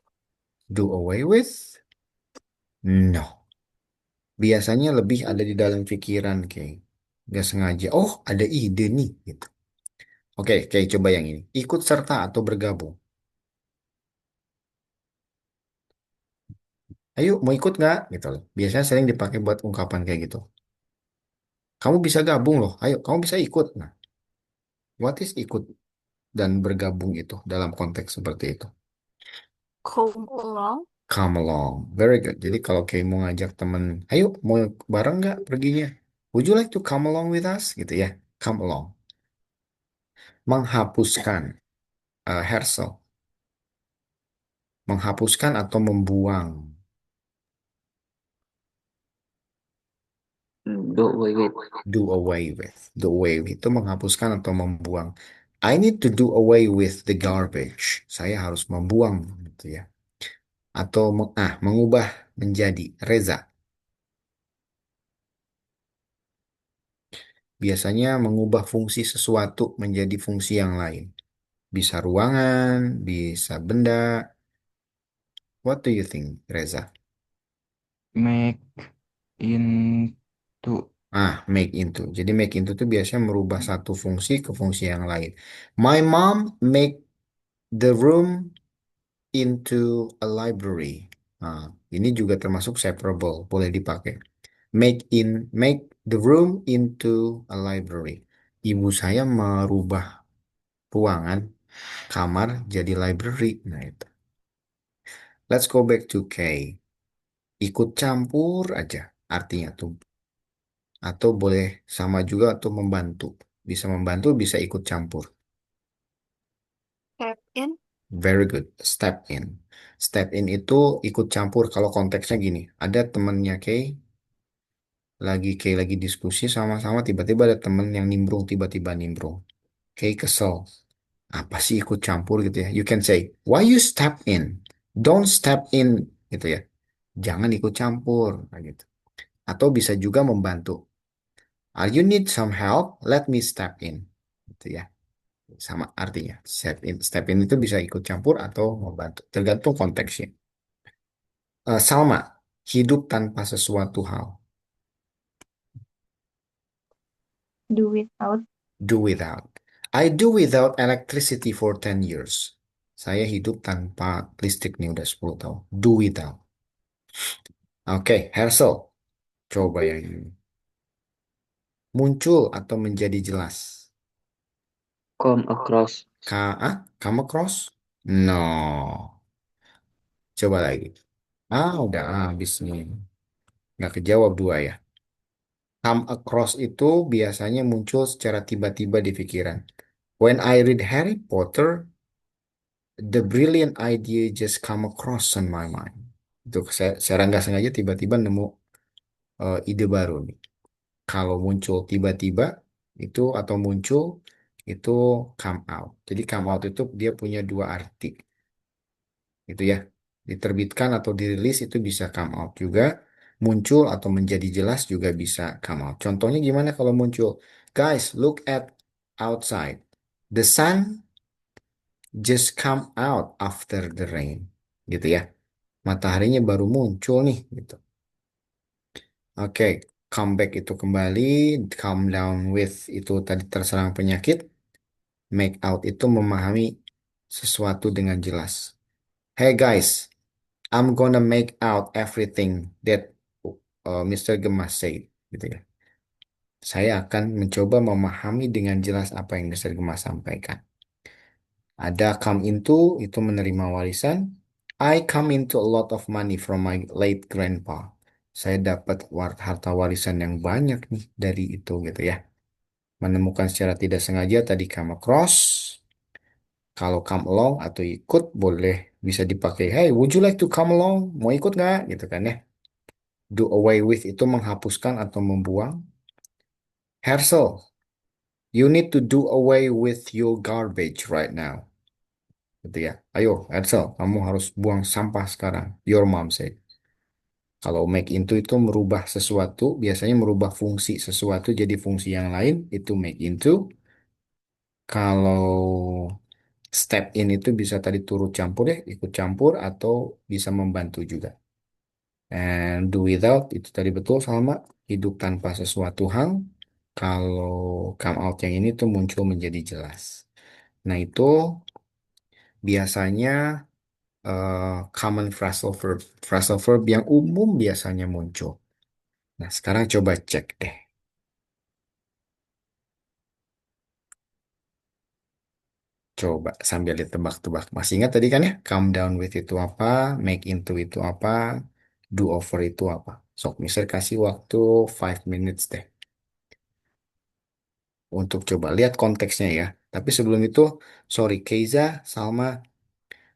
Do away with? No. Biasanya lebih ada di dalam pikiran Kay. Gak sengaja. Oh, ada ide nih gitu. Oke, Kay coba yang ini. Ikut serta atau bergabung. Ayo, mau ikut nggak? Gitu loh. Biasanya sering dipakai buat ungkapan kayak gitu. Kamu bisa gabung loh. Ayo, kamu bisa ikut. Nah, what is ikut dan bergabung itu dalam konteks seperti itu? Come along. Come along. Very good. Jadi kalau kayak mau ngajak temen, ayo mau bareng nggak perginya? Would you like to come along with us? Gitu ya. Come along. Menghapuskan. Hersel. Menghapuskan atau membuang. Do away with. Do away with. Do away with itu menghapuskan atau membuang. I need to do away with the garbage. Saya harus membuang gitu ya. Atau mengubah menjadi Reza. Biasanya mengubah fungsi sesuatu menjadi fungsi yang lain. Bisa ruangan, bisa benda. What do you think, Reza? Make into. Make into. Jadi make into itu biasanya merubah satu fungsi ke fungsi yang lain. My mom make the room into a library. Ini juga termasuk separable, boleh dipakai. Make the room into a library. Ibu saya merubah ruangan kamar jadi library. Nah itu. Let's go back to K. Ikut campur aja artinya tuh. Atau boleh sama juga atau membantu. Bisa membantu, bisa ikut campur. Step in. Very good. Step in. Step in itu ikut campur kalau konteksnya gini. Ada temennya Kay, lagi diskusi sama-sama, tiba-tiba ada temen yang nimbrung, tiba-tiba nimbrung. Kay kesel. Apa sih ikut campur gitu ya? You can say, why you step in? Don't step in gitu ya. Jangan ikut campur kayak gitu. Atau bisa juga membantu. You need some help? Let me step in. Gitu ya. Sama artinya. Step in itu bisa ikut campur atau membantu. Tergantung konteksnya. Salma, hidup tanpa sesuatu hal. Do without. Do without. I do without electricity for 10 years. Saya hidup tanpa listrik nih udah 10 tahun. Do without. Oke, Hersel. Coba yang ini. Muncul atau menjadi jelas. Come across. Come across? No. Coba lagi. Udah habis nih. Nggak kejawab dua ya. Come across itu biasanya muncul secara tiba-tiba di pikiran. When I read Harry Potter, the brilliant idea just come across on my mind. Itu saya secara nggak sengaja tiba-tiba nemu ide baru nih. Kalau muncul tiba-tiba itu atau muncul itu come out. Jadi come out itu dia punya dua arti. Itu ya. Diterbitkan atau dirilis itu bisa come out juga. Muncul atau menjadi jelas juga bisa come out. Contohnya gimana kalau muncul? Guys, look at outside. The sun just come out after the rain. Gitu ya. Mataharinya baru muncul nih, gitu. Oke, comeback itu kembali, calm down with itu tadi terserang penyakit, make out itu memahami sesuatu dengan jelas. Hey guys, I'm gonna make out everything that Mr. Gemas say, gitu ya. Saya akan mencoba memahami dengan jelas apa yang Mr. Gemas sampaikan. Ada come into, itu menerima warisan. I come into a lot of money from my late grandpa. Saya dapat harta warisan yang banyak nih dari itu gitu ya. Menemukan secara tidak sengaja tadi come across. Kalau come along atau ikut boleh bisa dipakai. Hey, would you like to come along? Mau ikut nggak? Gitu kan ya. Do away with itu menghapuskan atau membuang. Hersel, you need to do away with your garbage right now. Gitu ya. Ayo, Hersel, kamu harus buang sampah sekarang. Your mom said. Kalau make into itu merubah sesuatu, biasanya merubah fungsi sesuatu jadi fungsi yang lain, itu make into. Kalau step in itu bisa tadi turut campur ya, ikut campur atau bisa membantu juga. And do without itu tadi betul sama hidup tanpa sesuatu hal. Kalau come out yang ini tuh muncul menjadi jelas. Nah itu biasanya common phrasal verb yang umum biasanya muncul. Nah sekarang coba cek deh. Coba sambil ditebak-tebak. Masih ingat tadi kan ya? Calm down with itu apa? Make into itu apa? Do over itu apa? Sok, misal kasih waktu 5 minutes deh. Untuk coba lihat konteksnya ya. Tapi sebelum itu, sorry, Keiza, Salma,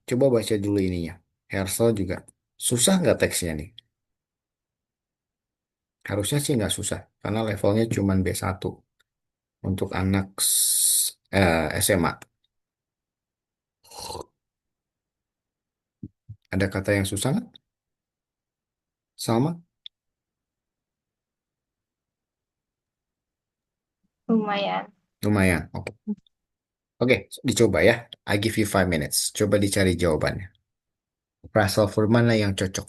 coba baca dulu ininya. Hersel juga. Susah nggak teksnya nih? Harusnya sih nggak susah. Karena levelnya cuma B1 untuk anak SMA. Ada kata yang susah nggak? Salma? Lumayan. Lumayan. Oke. Oke, dicoba ya. I give you 5 minutes. Coba dicari jawabannya. Phrasal verb mana yang cocok?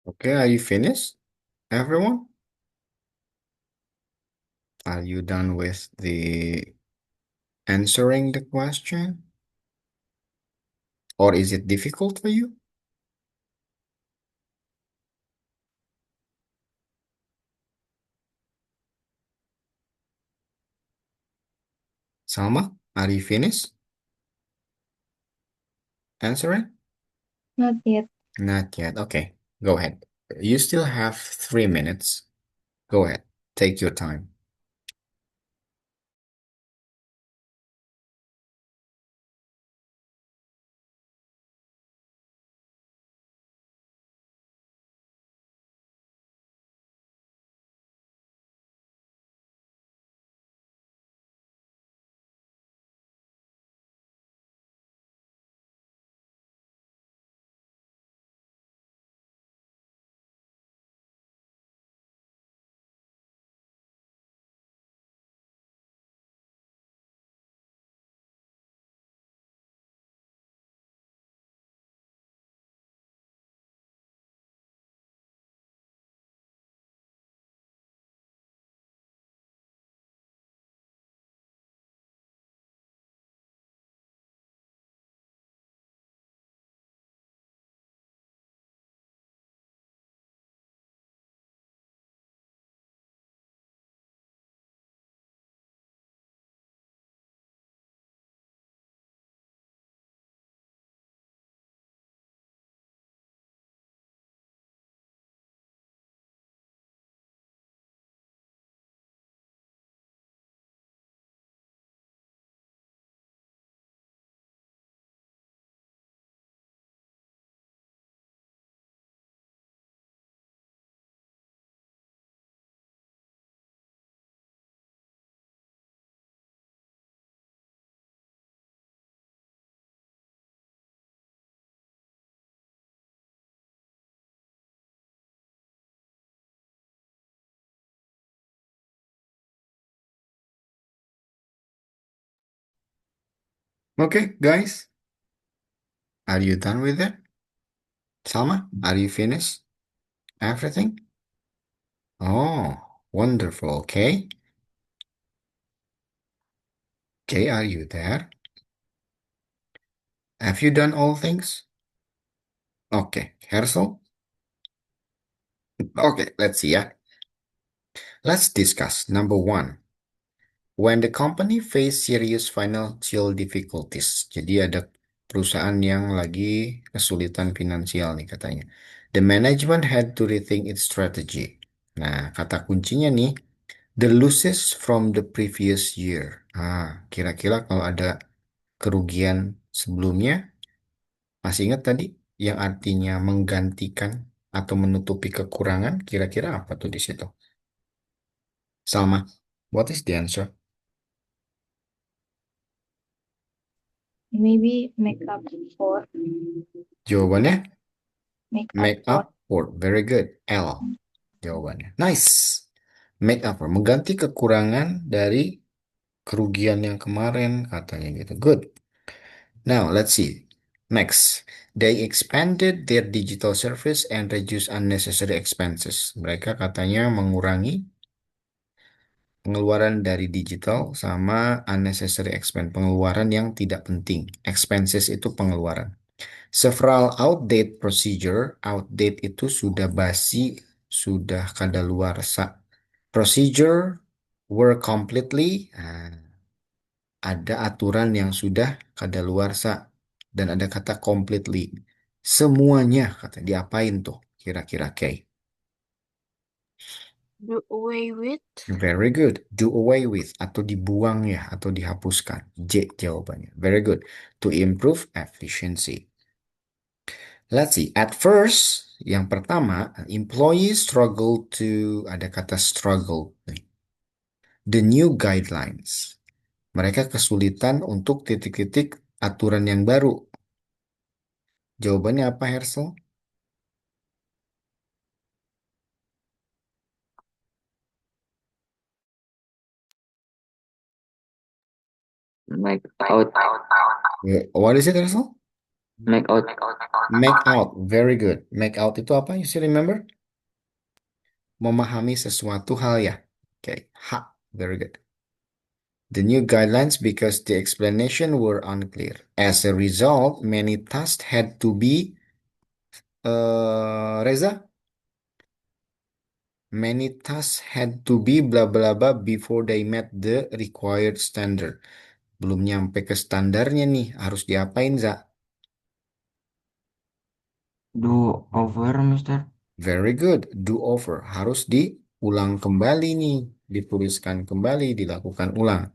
Okay, are you finished, everyone? Are you done with the answering the question? Or is it difficult for you? Salma, are you finished answering? Not yet. Not yet. Okay, go ahead. You still have 3 minutes. Go ahead. Take your time. Okay, guys, are you done with it? Salma, are you finished? Everything? Oh, wonderful. Okay. Okay, are you there? Have you done all things? Okay, Hersel? Okay, let's see ya. Let's discuss. Number one, when the company face serious financial difficulties. Jadi ada perusahaan yang lagi kesulitan finansial nih katanya. The management had to rethink its strategy. Nah, kata kuncinya nih, the losses from the previous year. Kira-kira kalau ada kerugian sebelumnya, masih ingat tadi yang artinya menggantikan atau menutupi kekurangan, kira-kira apa tuh di situ? Salma, what is the answer? Maybe make up for. Jawabannya Make up make for. up for. Very good. L jawabannya. Nice. Make up for. Mengganti kekurangan dari kerugian yang kemarin katanya gitu. Good. Now let's see. Next. They expanded their digital service and reduce unnecessary expenses. Mereka katanya mengurangi pengeluaran dari digital sama unnecessary expense, pengeluaran yang tidak penting. Expenses itu pengeluaran. Several outdated procedure, outdate itu sudah basi, sudah kadaluarsa. Procedure were completely, ada aturan yang sudah kadaluarsa dan ada kata completely. Semuanya kata diapain tuh kira-kira Kay? Do away with. Very good. Do away with atau dibuang ya atau dihapuskan. J jawabannya. Very good. To improve efficiency. Let's see. At first, yang pertama, employees struggle to ada kata struggle. The new guidelines. Mereka kesulitan untuk titik-titik aturan yang baru. Jawabannya apa, Hersel? Make out. What is it, Hersel? Make out. Make out. Very good. Make out itu apa? You still remember? Memahami sesuatu hal ya. Okay. Ha. Very good. The new guidelines because the explanation were unclear. As a result, many tasks had to be Reza, many tasks had to be blah blah blah before they met the required standard. Belum nyampe ke standarnya nih, harus diapain, Za? Do over, Mister. Very good. Do over. Harus diulang kembali nih. Dituliskan kembali, dilakukan ulang.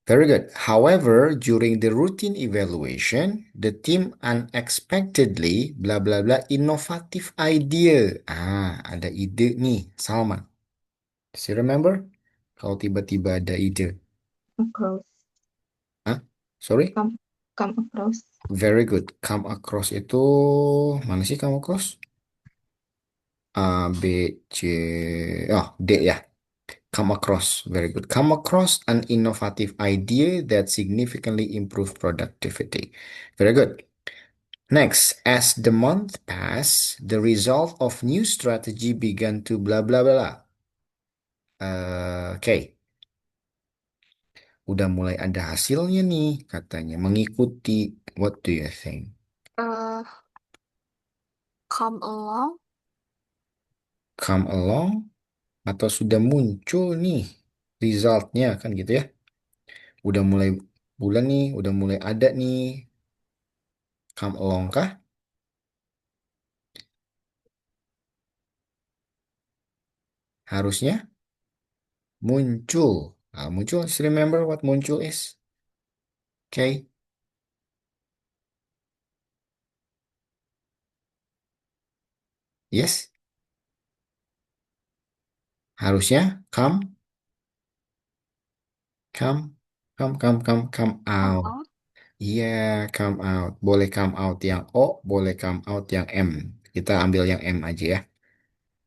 Very good. However, during the routine evaluation, the team unexpectedly bla bla bla innovative idea. Ada ide nih, Salman. Still remember? Kalau tiba-tiba ada ide. Across. Hah? Sorry? Come across. Very good. Come across itu mana sih come across? A, B, C, oh D ya. Come across, very good. Come across an innovative idea that significantly improve productivity. Very good. Next, as the month passed, the result of new strategy began to blah blah blah. Oke, udah mulai ada hasilnya nih katanya. Mengikuti. What do you think? Eh, come along. Come along atau sudah muncul nih resultnya kan gitu ya? Udah mulai bulan nih, udah mulai ada nih. Come along kah? Harusnya muncul. Muncul. Still remember what muncul is? Okay. Yes. Harusnya come, come Come out. out. Iya, come out. Boleh come out yang O, boleh come out yang M. Kita ambil yang M aja ya.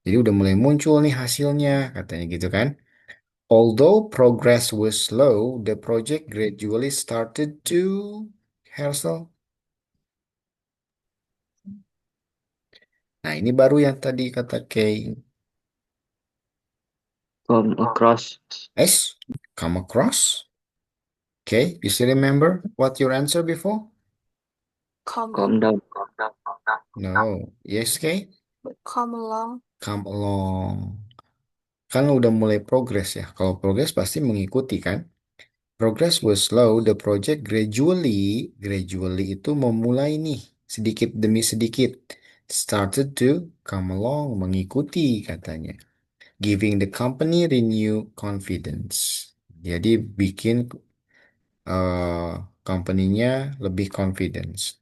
Jadi udah mulai muncul nih hasilnya, katanya gitu kan. Although progress was slow, the project gradually started to Hersel. Nah, ini baru yang tadi kata Kay. Come across. S, come across. Okay, you still remember what your answer before? Come Come down. No. Yes, Kay? come along. Come along. Kan udah mulai progress ya. Kalau progress pasti mengikuti kan? Progress was slow, the project gradually itu memulai nih, sedikit demi sedikit. Started to come along, mengikuti katanya. Giving the company renew confidence. Jadi bikin company-nya lebih confidence.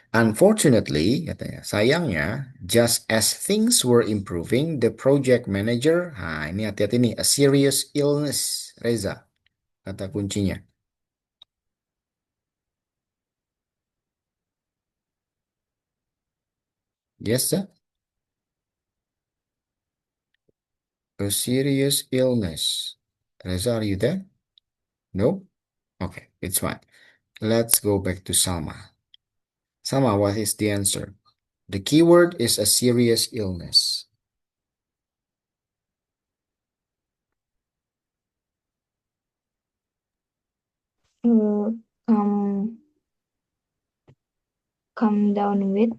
Unfortunately, katanya, sayangnya, just as things were improving, the project manager, ini hati-hati nih, a serious illness, Reza, kata kuncinya. Yes, sir? A serious illness. Reza, are you there? No? Okay, it's fine. Let's go back to Salma. Salma, what is the answer? The keyword is a serious illness. Come down with.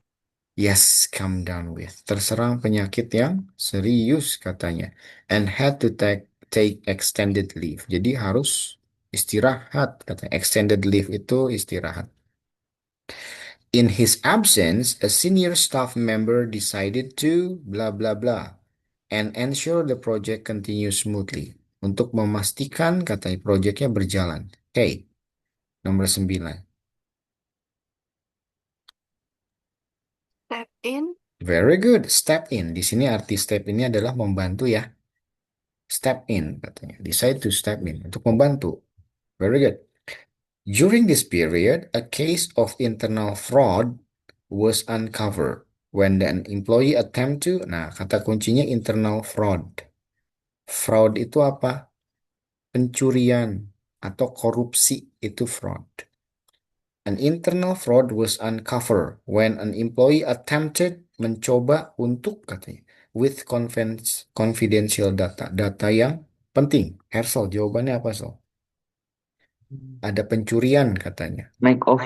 Yes, come down with. Terserang penyakit yang serius katanya. And had to take extended leave. Jadi harus istirahat katanya. Extended leave itu istirahat. In his absence, a senior staff member decided to blah blah blah and ensure the project continues smoothly. Untuk memastikan katanya proyeknya berjalan. Oke, nomor 9. Step in. Very good. Step in. Di sini arti step ini adalah membantu ya. Step in katanya. Decide to step in untuk membantu. Very good. During this period, a case of internal fraud was uncovered when an employee attempt to, nah kata kuncinya internal fraud. Fraud itu apa? Pencurian atau korupsi itu fraud. An internal fraud was uncovered when an employee attempted mencoba untuk katanya with confidential data yang penting. Hersal, jawabannya apa, Sol? Ada pencurian katanya. Make off.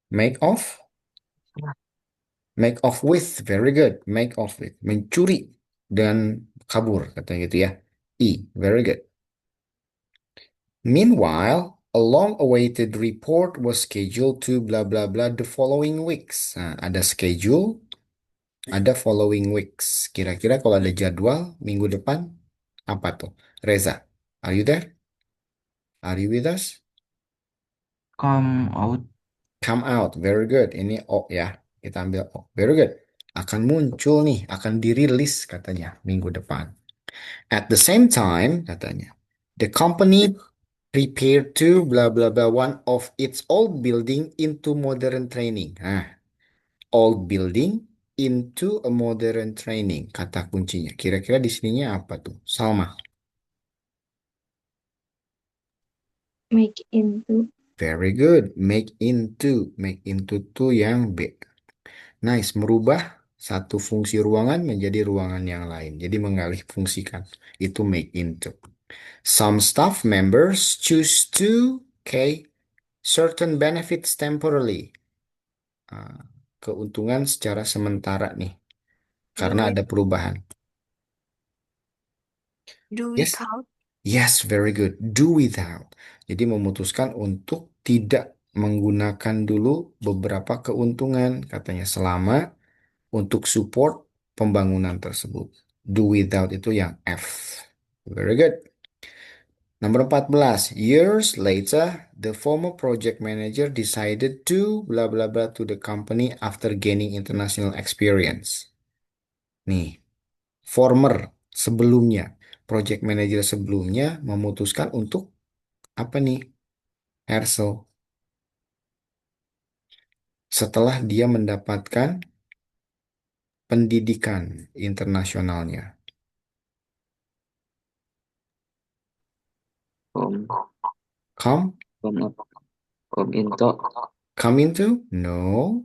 Make off? Make off with, very good. Make off with, mencuri dan kabur katanya gitu ya. E, very good. Meanwhile, a long-awaited report was scheduled to blah blah blah the following weeks. Nah, ada schedule, ada following weeks. Kira-kira kalau ada jadwal minggu depan, apa tuh? Reza, are you there? Are you with us? Come out. Come out, very good. Ini O ya, kita ambil O. Very good. Akan muncul nih, akan dirilis katanya minggu depan. At the same time, katanya, the company prepared to blah blah blah one of its old building into modern training. Nah, old building into a modern training, kata kuncinya. Kira-kira di sininya apa tuh? Salma. Make into. Very good. Make into. Make into tuh yang B. Nice. Merubah satu fungsi ruangan menjadi ruangan yang lain. Jadi mengalih fungsikan. Itu make into. Some staff members choose to, okay, certain benefits temporarily. Keuntungan secara sementara nih. Karena ada perubahan. Do Yes? without. Yes, very good. Do without. Jadi memutuskan untuk tidak menggunakan dulu beberapa keuntungan, katanya selama untuk support pembangunan tersebut. Do without itu yang F. Very good. Nomor 14. Years later, the former project manager decided to blah blah blah to the company after gaining international experience. Nih, former sebelumnya, project manager sebelumnya memutuskan untuk apa nih? Hersel. Setelah dia mendapatkan pendidikan internasionalnya. Come. Come? Come up. Come into. Come into? No.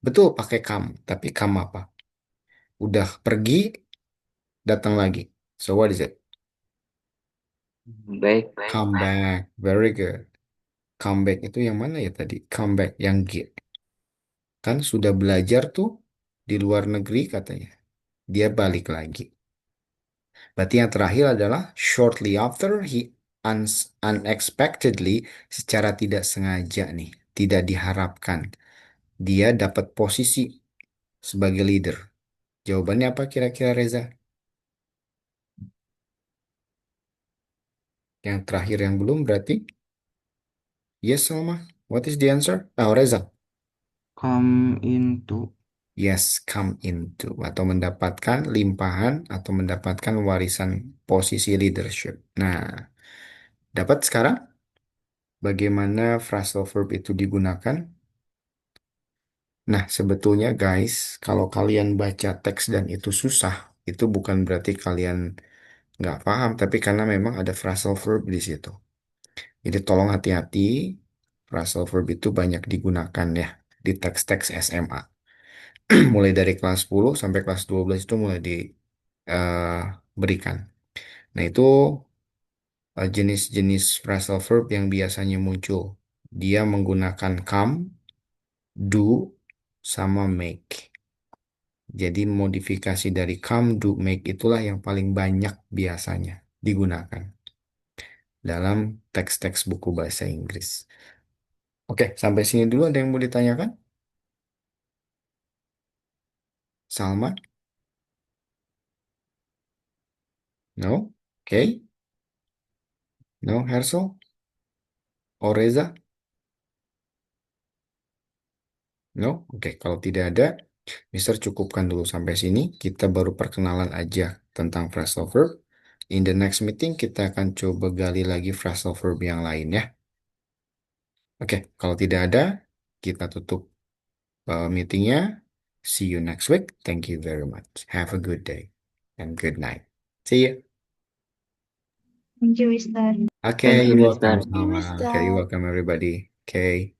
Betul pakai come, tapi come apa? Udah pergi, datang lagi. So what is it? Back. Come back. Very good. Come back itu yang mana ya tadi? Come back yang G. Kan sudah belajar tuh di luar negeri katanya. Dia balik lagi. Berarti yang terakhir adalah shortly after he unexpectedly, secara tidak sengaja nih, tidak diharapkan, dia dapat posisi sebagai leader. Jawabannya apa kira-kira Reza? Yang terakhir yang belum berarti? Yes, Salma. What is the answer? Oh, Reza. Come into. Yes, come into. Atau mendapatkan limpahan atau mendapatkan warisan posisi leadership. Nah, dapat sekarang bagaimana phrasal verb itu digunakan? Nah, sebetulnya guys, kalau kalian baca teks dan itu susah, itu bukan berarti kalian nggak paham, tapi karena memang ada phrasal verb di situ. Jadi tolong hati-hati, phrasal verb itu banyak digunakan ya di teks-teks SMA. Mulai dari kelas 10 sampai kelas 12 itu mulai diberikan. Nah, itu jenis-jenis phrasal verb yang biasanya muncul. Dia menggunakan come, do, sama make. Jadi modifikasi dari come, do, make itulah yang paling banyak biasanya digunakan dalam teks-teks buku bahasa Inggris. Oke, sampai sini dulu ada yang mau ditanyakan? Salma? No? Oke. No, Hersel? Oreza? No? Oke, kalau tidak ada, Mister cukupkan dulu sampai sini. Kita baru perkenalan aja tentang phrasal verb. In the next meeting, kita akan coba gali lagi phrasal verb yang lain ya. Oke, kalau tidak ada, kita tutup meetingnya. See you next week. Thank you very much. Have a good day and good night. See you. Thank you, Mister. Okay, Thank you, you're Mister. welcome, You Salma. is Okay, you're that. welcome, everybody. Okay.